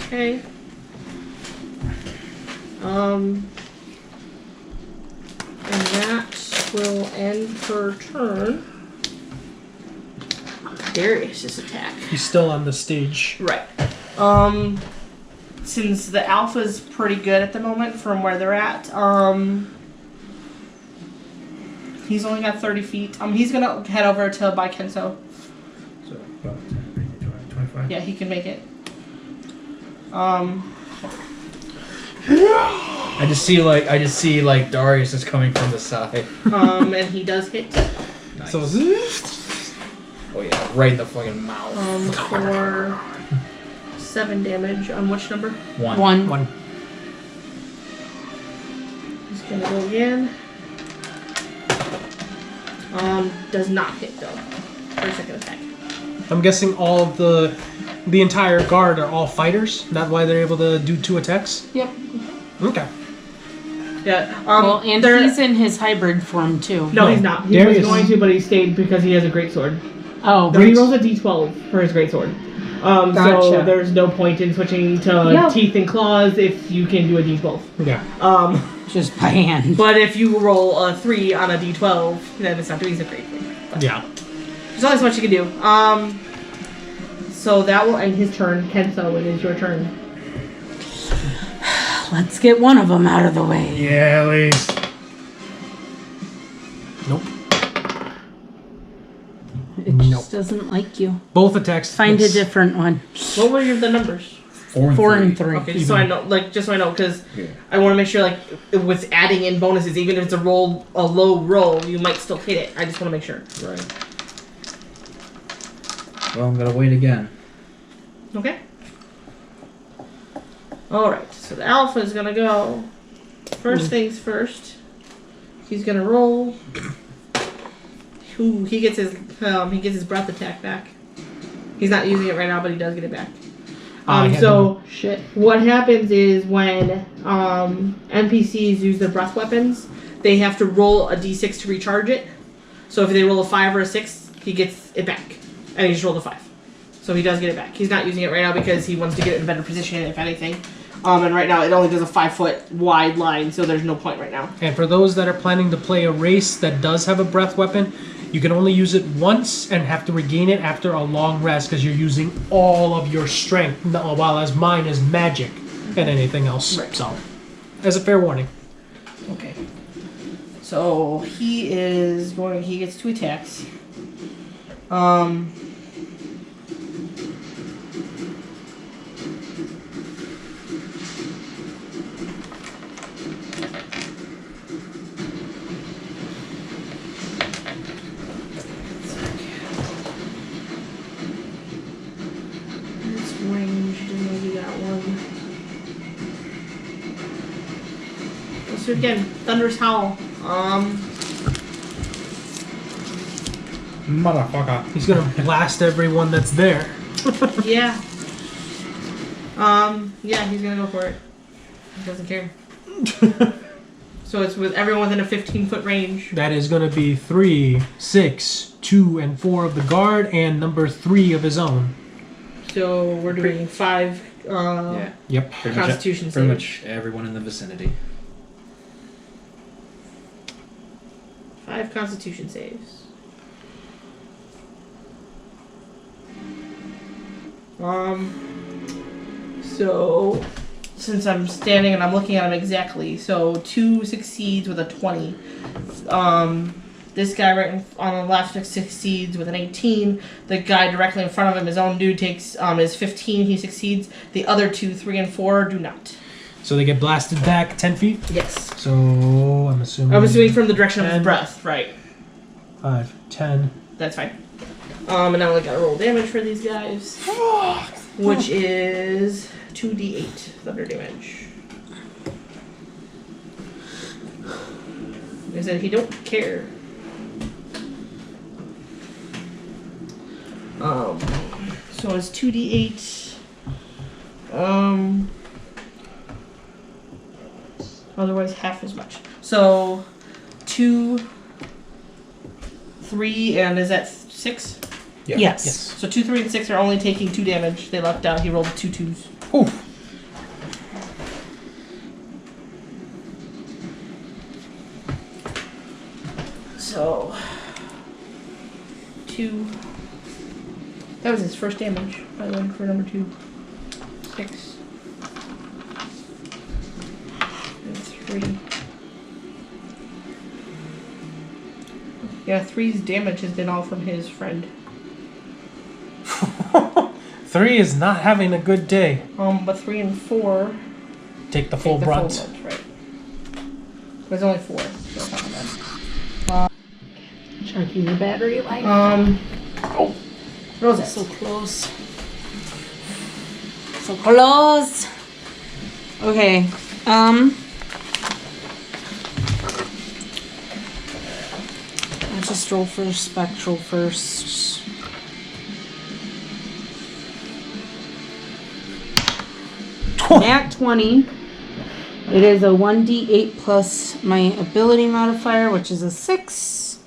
Okay. And that will end her turn. Darius's attack. He's still on the stage. Right. Since the alpha's pretty good at the moment from where they're at, he's only got 30 feet. He's gonna head over to by Kenso. So, about 25. Yeah, he can make it. I just see like Darius is coming from the side. And he does hit. Nice. So Oh yeah, right in the fucking mouth. For 7 damage. On which number? 1. 1. He's gonna go again. Does not hit though. For a second attack. I'm guessing all of the entire guard are all fighters. That's why they're able to do 2 attacks. Yep. Okay. Yeah. Well, and they're- he's in his hybrid form too. No, he's not. He Darius. was going to, but he stayed because he has a great sword. Oh, He rolls a d12 for his great sword. So Gotcha. there's no point in switching to Yeah. teeth and claws if you can do a d12. Yeah. just by hand. But if you roll a 3 on a d12, then it's not doing so great thing. But Yeah. there's only so much you can do. So that will end his turn. Kenso, it is your turn. Let's get one of them out of the way. Yeah, at least. Nope. It just doesn't like you. Both attacks. Find a miss. different one. What were the numbers? 4 and 3. Okay, just so I know, because Yeah. I want to make sure, like, with adding in bonuses, even if it's a low roll, you might still hit it. I just want to make sure. Right. Well, I'm gonna wait again. Okay. All right. So the alpha is gonna go. First things first. He's gonna roll. Ooh, he gets his breath attack back. He's not using it right now, but he does get it back. So Shit. what happens is when NPCs use their breath weapons, they have to roll a d6 to recharge it. So if they roll a 5 or a 6, he gets it back, and he just rolled a 5. So he does get it back. He's not using it right now because he wants to get it in a better position, if anything. And right now it only does a 5-foot wide line, so there's no point right now. And for those that are planning to play a race that does have a breath weapon, you can only use it once and have to regain it after a long rest because you're using all of your strength, while as mine is magic and anything else. Right. So, as a fair warning. Okay. So he gets 2 attacks. So again, Thunderous Howl. Motherfucker. He's gonna blast everyone that's there. Yeah. Yeah, he's gonna go for it. He doesn't care. So it's with everyone within a 15-foot range. That is gonna be 3, 6, 2, and 4 of the guard, and number 3 of his own. So we're doing 5 Yeah. Yep. Constitution Pretty saves. much everyone in the vicinity. 5 Constitution saves. So since I'm standing and I'm looking at him exactly, so 2 succeeds with a 20. This guy right on the left succeeds with an 18. The guy directly in front of him, his own dude, takes is 15. He succeeds. The other 2, 3, and 4 do not. So they get blasted back 10 feet? Yes. So I'm assuming from the direction of 10. his breath, right? 5, 10. That's fine. And now I gotta roll damage for these guys, which is 2d8 thunder damage. I said he don't care. So it's 2d8. Otherwise half as much. So 2, 3, and is that 6? Yeah. Yes. So 2, 3, and 6 are only taking 2 damage. They left out. He rolled 2 2s. Ooh. So 2. That was his first damage, by the way, for number 2. 6. And 3. Yeah, 3's damage has been all from his friend. 3 is not having a good day. But 3 and 4 Take the full take the brunt. full brunt, right? There's only 4. So not bad. Checking the battery life. Rosette. So close. So close. Okay. I'll just roll for spectral first. Nat 20. It is a 1d8 plus my ability modifier, which is a 6.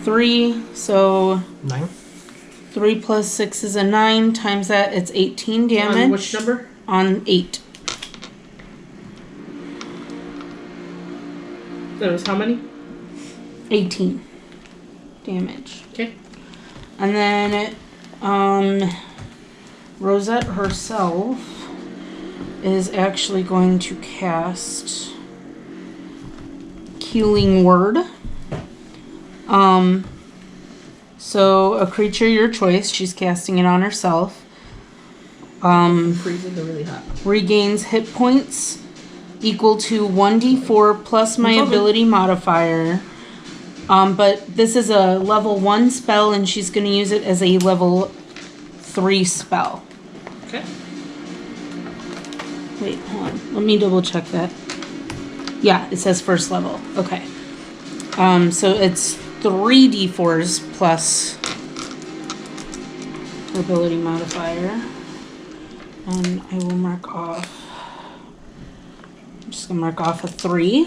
3, so 9. 3 plus 6 is a 9. Times that, it's 18 damage. On which number? On 8. That was how many? 18 damage. Okay. And then, Rosette herself is actually going to cast Healing Word. So a creature your choice, she's casting it on herself. Freezing to really hot. Regains hit points equal to 1d4 plus my ability modifier. But this is a level 1 spell, and she's going to use it as a level 3 spell. Okay. Wait, hold on. Let me double check that. Yeah, it says first level. Okay. So it's 3d4s plus ability modifier. And I will mark off. I'm just going to mark off a 3.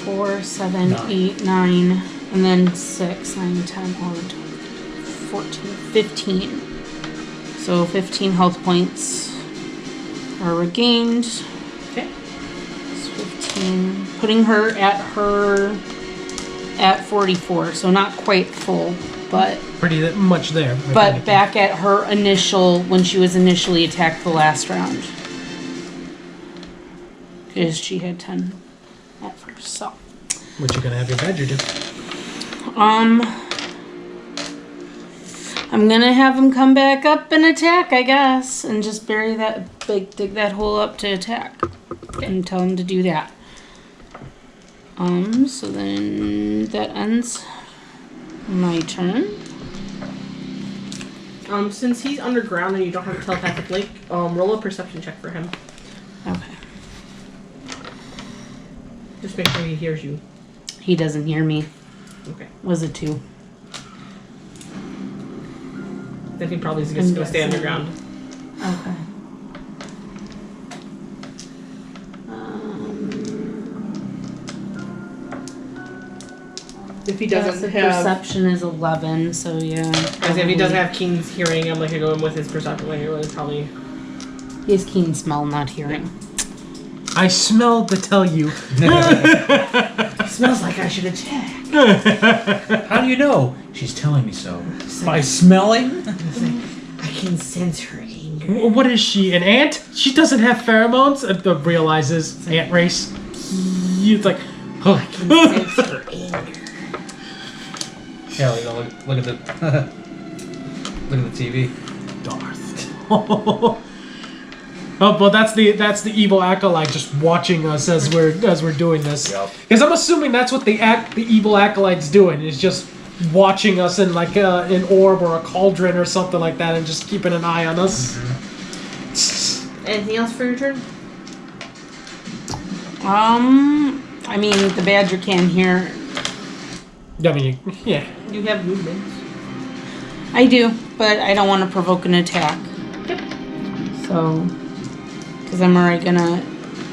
4, 7, 8, 9, and then 6, 9, 10, 11, 12, 14, 15. So 15 health points are regained. Okay. It's 15. Putting her at 44, so not quite full, but Pretty much there. if but anything. back at her initial, when she was initially attacked the last round. Because she had 10 at first, so. What you gonna have your badger do? I'm gonna have him come back up and attack, I guess, and just bury that, dig that hole up to attack. And tell him to do that. So then that ends my turn. Since he's underground and you don't have a telepathic link, roll a perception check for him. Okay. Just make sure he hears you. He doesn't hear me. Okay. Was it 2? Then he probably is just going to stay underground. Okay. If he doesn't Passive have... perception is 11, so yeah. As if he doesn't have Keen's hearing, I'm like to go in with his perception. Like, it was probably... He has keen smell, not hearing. I smelled to tell you. Smells like I should attack. How do you know? She's telling me so. By smelling? I can sense her anger. What is she, an ant? She doesn't have pheromones? Realizes ant race. It's like, I can sense her anger. Yeah, look at the look at the TV. Darth. Oh, but that's the evil acolyte just watching us as we're doing this. Yep. Because I'm assuming that's what the evil acolyte's doing, is just watching us in like an orb or a cauldron or something like that, and just keeping an eye on us. Mm-hmm. Anything else for your turn? I mean, the badger can hear. I mean, yeah. You have movement. I do, but I don't want to provoke an attack. Yep. So, because I'm already gonna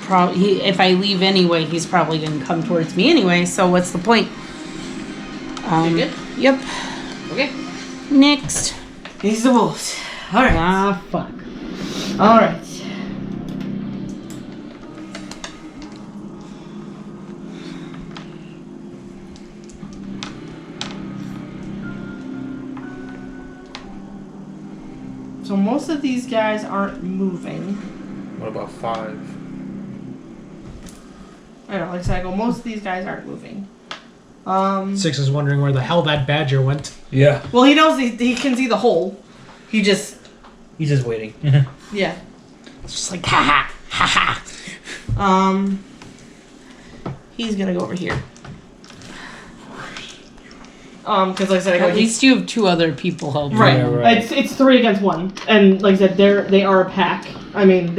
if I leave anyway, he's probably gonna come towards me anyway. So what's the point? You good? Yep. Okay. Next. He's the wolves. Alright. Ah, fuck. Alright. So most of these guys aren't moving. What about 5? I know, like I said, I go, most of these guys aren't moving. 6 is wondering where the hell that badger went. Yeah. Well, he knows he can see the hole. He's just waiting. yeah. It's just like ha ha. He's gonna go over here. Because like I said, At least you have 2 other people helping. right. Yeah, right. It's 3 against 1, and like I said, they are a pack. I mean,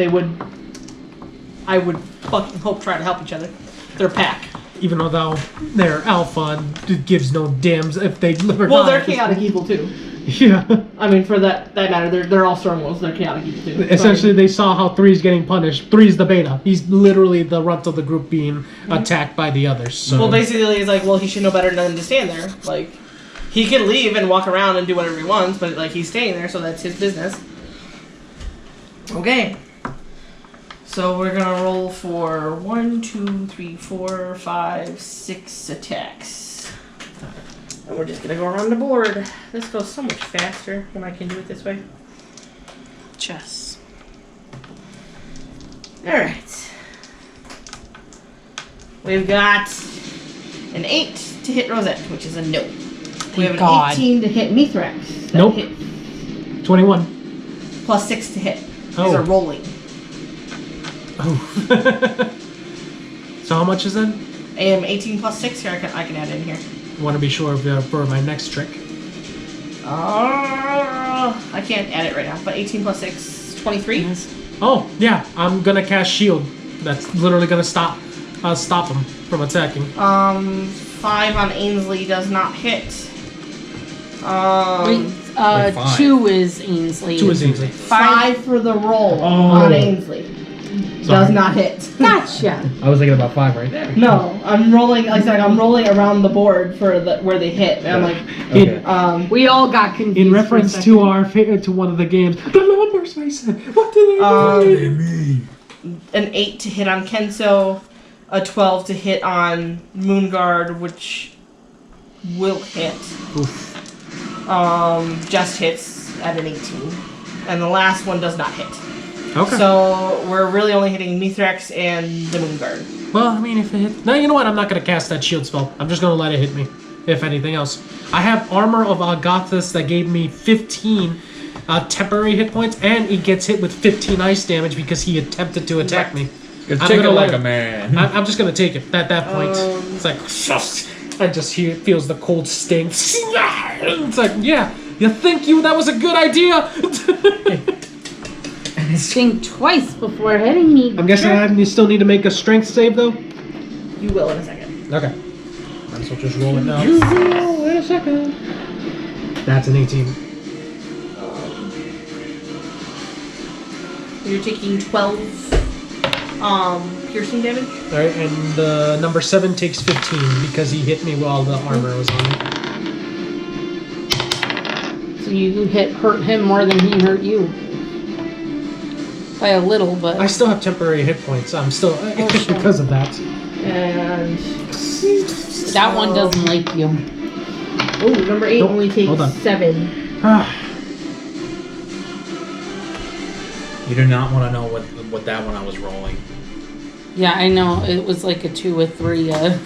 I would fucking try to help each other. They're a pack. Even though they're alpha and it gives no damns if they live or Well, not. they're chaotic evil too. Yeah. I mean, for that matter, they're all storm wolves. They're chaotic evil too. Essentially, they saw how 3's getting punished. 3's the beta. He's literally the runt of the group being attacked by the others. So. Well, basically, it's like, well, he should know better than to stand there. Like, he can leave and walk around and do whatever he wants, but like he's staying there, so that's his business. Okay. So we're gonna roll for 1, 2, 3, 4, 5, 6 attacks. And we're just gonna go around the board. This goes so much faster when I can do it this way. Chess. Alright. We've got an 8 to hit Rosette, which is a no. We have an God. 18 to hit Mythrax. That Nope. hits. 21. Plus 6 to hit. Oh. These are rolling. Oh. So how much is that? 18 plus 6 here. I can add in here. Want to be sure for my next trick. I can't add it right now, but 18 plus 6, 23. Oh, yeah. I'm going to cast shield. That's literally going to stop him from attacking. 5 on Ainsley does not hit. Wait, Wait, 5. 2 is Ainsley. 2 is Ainsley. 5 for the roll Oh. on Ainsley. Does not hit. Gotcha. I was thinking about 5 right there. No, I'm rolling. Like I said, I'm rolling around the board for where they hit. And I'm like, Okay. We all got confused. In for a reference second. to one of the games, the numbers, Mason. What do they mean? an 8 to hit on Kenso, a 12 to hit on Moonguard, which will hit. Oof. Just hits at an 18. And the last one does not hit. Okay. So we're really only hitting Mythrax and the Moonguard. Well, I mean, if it hit... No, you know what? I'm not going to cast that shield spell. I'm just going to let it hit me, if anything else. I have Armor of Agathis that gave me 15 temporary hit points, and he gets hit with 15 ice damage because he attempted to attack me. Take I'm it gonna like let a man. I'm just going to take it at that point. It's like... I just feels the cold sting. It's like, yeah, you think that was a good idea? Think twice before hitting me. I'm guessing you still need to make a strength save, though? You will in a second. Okay. Might as well just roll it now. In a second. That's an 18. You're taking 12 piercing damage. Alright, and the number 7 takes 15 because he hit me while the armor was on me. So you hurt him more than he hurt you. By a little, but... I still have temporary hit points. I'm still... sure. because of that. And That one doesn't like you. oh, number 8 Nope, only takes hold on. 7. You do not want to know what that one I was rolling. Yeah, I know. It was like a 2 or 3. Yeah.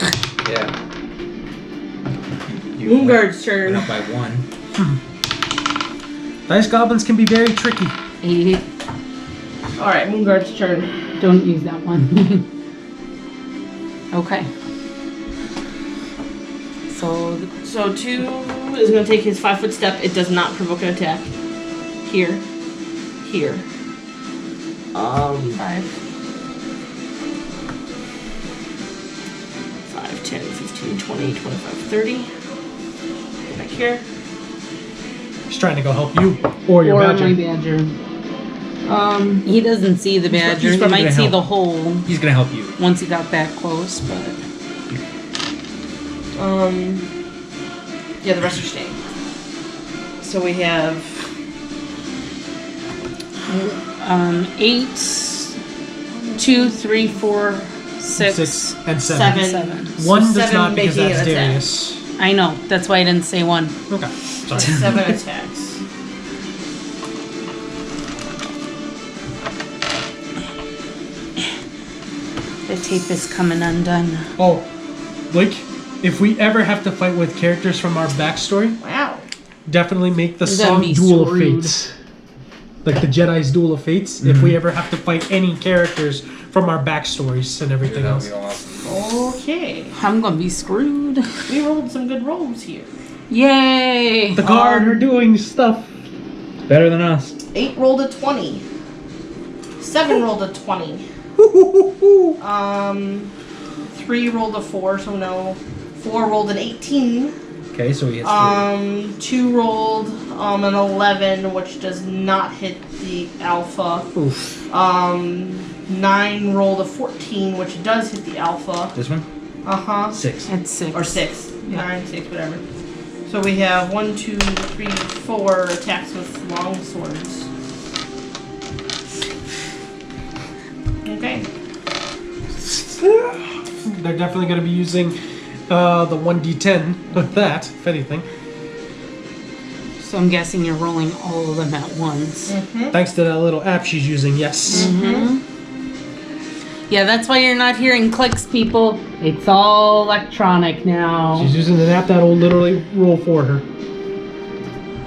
You Moonguard's went turn. up by 1. Dice goblins can be very tricky. 8. Alright, Moonguard's turn. Don't use that one. Okay. So, So 2 is going to take his 5-foot step. It does not provoke an attack. Here. 5. 5, 10, 15, 20, 25, 30. Get back here. He's trying to go help you or your or badger. my badger. He doesn't see the badger. he's He probably might gonna see help. the hole He's gonna help you. once he got that close, but... Yeah, the rest are staying. So we have 8, 2, 3, 4, 6, 6 and 7. 7. 1 does 7 not because making that's an attack. Darius. I know. That's why I didn't say 1. Okay. Sorry. 7 attacks. The tape is coming undone. Oh, Blake, if we ever have to fight with characters from our backstory, Wow. definitely make the That'd song be Duel of screwed. Fates. Like the Jedi's Duel of Fates. If we ever have to fight any characters from our backstories and everything else. Okay. I'm gonna be screwed. We rolled some good rolls here. Yay! The guard are doing stuff. Better than us. 8 rolled a 20. 7 rolled a 20. 3 rolled a 4, so no. 4 rolled an 18. Okay, so he hits 2 rolled an 11, which does not hit the alpha. Oof. 9 rolled a 14, which does hit the alpha. This one? 6. It's 6. Or 6. 9, 6, whatever. So we have 1, 2, 3, 4 attacks with long swords. Okay. They're definitely going to be using the 1d10 with that, if anything. So I'm guessing you're rolling all of them at once. Thanks to that little app she's using, yes. Yeah, that's why you're not hearing clicks, people. It's all electronic now. She's using an app that'll literally roll for her.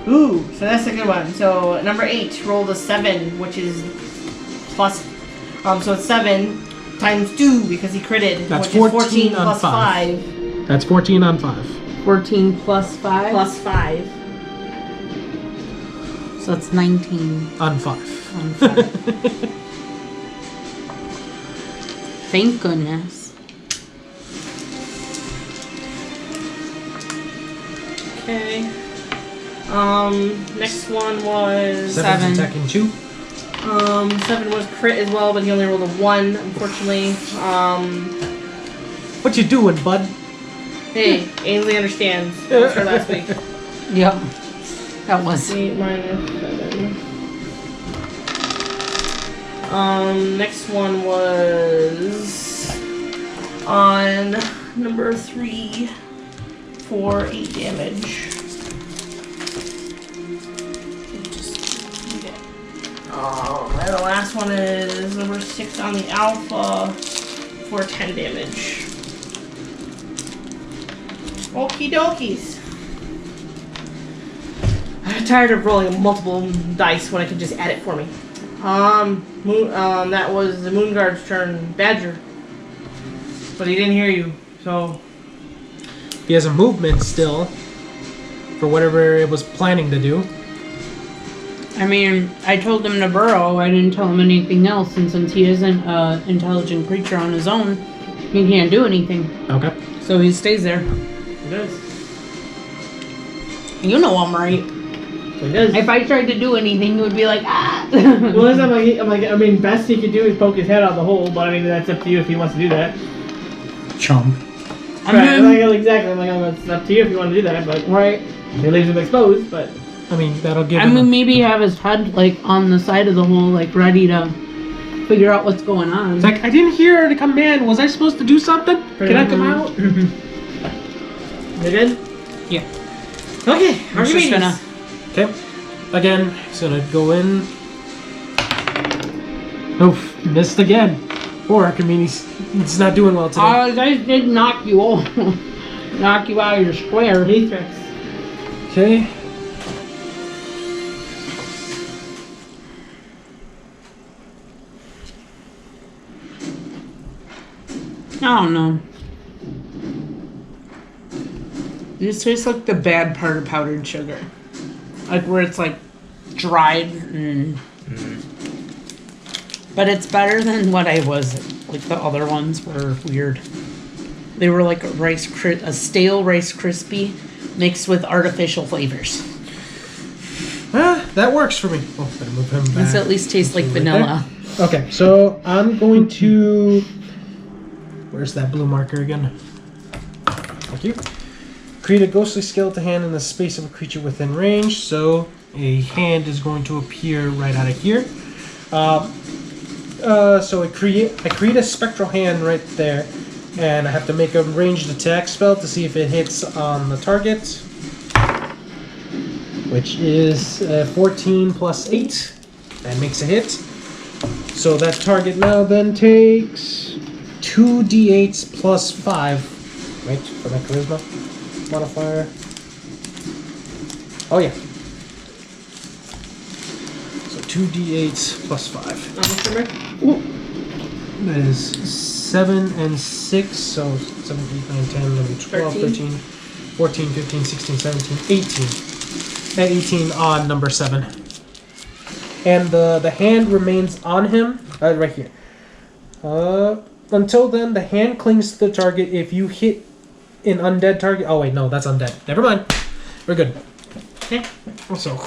Ooh, so that's a good one. So number 8 rolled a 7, which is plus. So it's 7 times 2 because he critted. That's which is 14 on plus 5. 5. That's 14 on 5. 14 plus 5? Plus 5. So it's 19 On 5. on 5. Thank goodness. Okay. Next one was 7's attacking 2. 7 was crit as well, but he only rolled a 1, unfortunately. What you doing, bud? Hey, Ainsley understands. That was her last week. Yep. That was. 8 minus 7. Next one was on number 3 for 8 damage. And the last one is number 6 on the alpha for 10 damage. Okie dokies. I'm tired of rolling multiple dice when I can just add it for me. That was the Moon Guard's turn. Badger. But he didn't hear you, so... He has a movement still for whatever it was planning to do. I mean, I told him to burrow. I didn't tell him anything else. And since he isn't an intelligent creature on his own, he can't do anything. Okay. So he stays there. He does. You know I'm right. So he does. If I tried to do anything, he would be like, ah! Well, I mean, best he could do is poke his head out of the hole, but I mean, that's up to you if he wants to do that. Chump. Exactly. It's up to you if you want to do that, but right, he leaves him exposed. But I mean, that'll give I him... mean, maybe have his head, like, on the side of the hole, like, ready to figure out what's going on. It's like, I didn't hear the command. Was I supposed to do something? Can I come out? You good? Yeah. Okay, I'm just gonna... Okay. Again, he's gonna go in. Oof, missed again. 4, I mean, he's not doing well today. I did knock you off. Knock you out of your square. Mythrax. Okay. I don't know. This tastes like the bad part of powdered sugar. Like where it's like dried and... But it's better than what I was. Like the other ones were weird. They were like a stale Rice Krispie mixed with artificial flavors. That works for me. Oh, better move him back. This at least tastes like vanilla. Okay, so I'm going to... Where's that blue marker again? Thank you. Create a ghostly skeleton hand in the space of a creature within range. So a hand is going to appear right out of here. So I create a spectral hand right there, and I have to make a ranged attack spell to see if it hits on the target, which is 14 plus 8. That makes a hit. So that target now then takes 2d8s plus 5. Right, for my charisma modifier. Oh yeah. So 2d8s plus 5. How much number? That is 7 and 6, so 7, 8, 9, 10, 11, 12, 13, 14, 15, 16, 17, 18. And 18 on number 7. And the hand remains on him, right here. Until then, the hand clings to the target. If you hit an undead target... Oh, wait, no, that's undead. Never mind. We're good. Okay. So,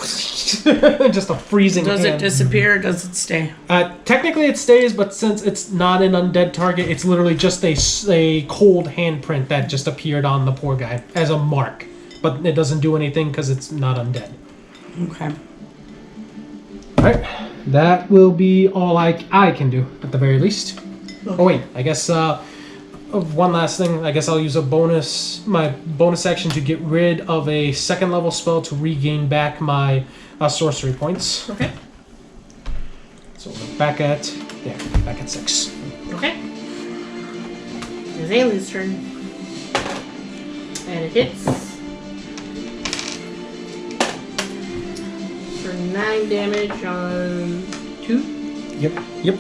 just a freezing Does hand. it disappear or does it stay? Technically it stays, but since it's not an undead target, it's literally just a cold handprint that just appeared on the poor guy as a mark. But it doesn't do anything because it's not undead. Okay. Alright, that will be all I can do, at the very least. Okay. Oh wait, I guess one last thing. I guess I'll use my bonus action to get rid of a 2nd level spell to regain back my sorcery points. Okay. So we're back at 6. Okay. It's Ainsley's turn. And it hits. For 9 damage on 2. Yep.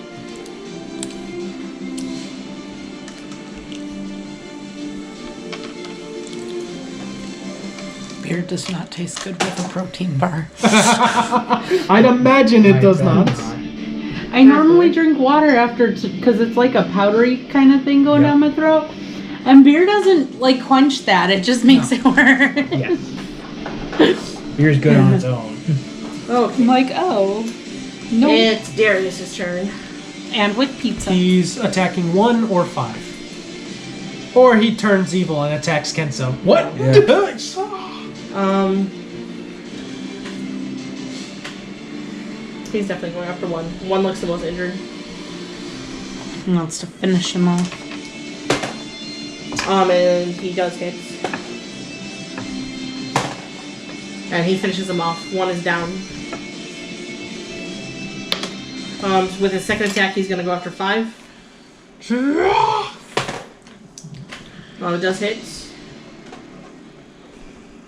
Beer does not taste good with a protein bar. I'd imagine it does not. I normally drink water after, because it's like a powdery kind of thing going down my throat. And beer doesn't, like, quench that. It just makes it worse. Yeah. Beer's good on its own. Okay. I'm like, oh. No. It's Darius's turn. And with pizza. He's attacking 1 or 5. Or he turns evil and attacks Kenso. What? Yeah. He's definitely going after 1. 1 looks the most injured. He wants to finish him off. And he does hit. And he finishes him off. 1 is down. With his second attack, he's gonna go after 5. It does hit.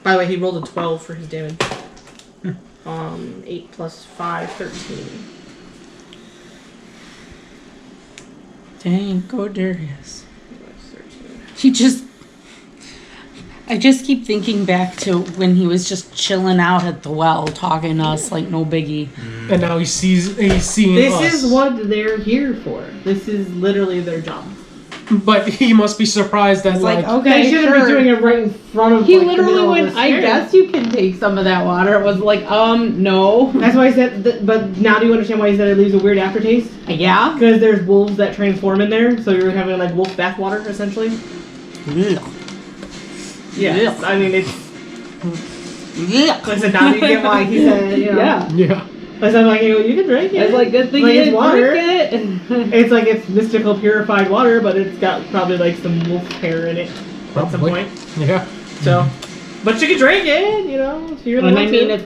By the way, he rolled a 12 for his damage. 8 plus 5, 13. Dang, go Darius. 13. I just keep thinking back to when he was just chilling out at the well, talking to us like no biggie. And now he's seeing us. This is what they're here for. This is literally their job. But he must be surprised that, Like, like, okay, They shouldn't sure. be doing it right in front of. He like, the literally middle of went, the I stairs. guess you can take some of that water. It was like, no. That's why I said. But now do you understand why he said it leaves a weird aftertaste? Yeah? Because there's wolves that transform in there, so you're having like wolf bath water essentially. Yes, I mean it's. Yeah. I said now do you get why he said Yeah. yeah. I said like you can drink it. It's like, good thing Like, you it's didn't water. drink it. It's like it's mystical purified water, but it's got probably like some wolf hair in it at some Probably. point. Yeah. So, but you can drink it, you know. If you're And I allowed mean, to. it's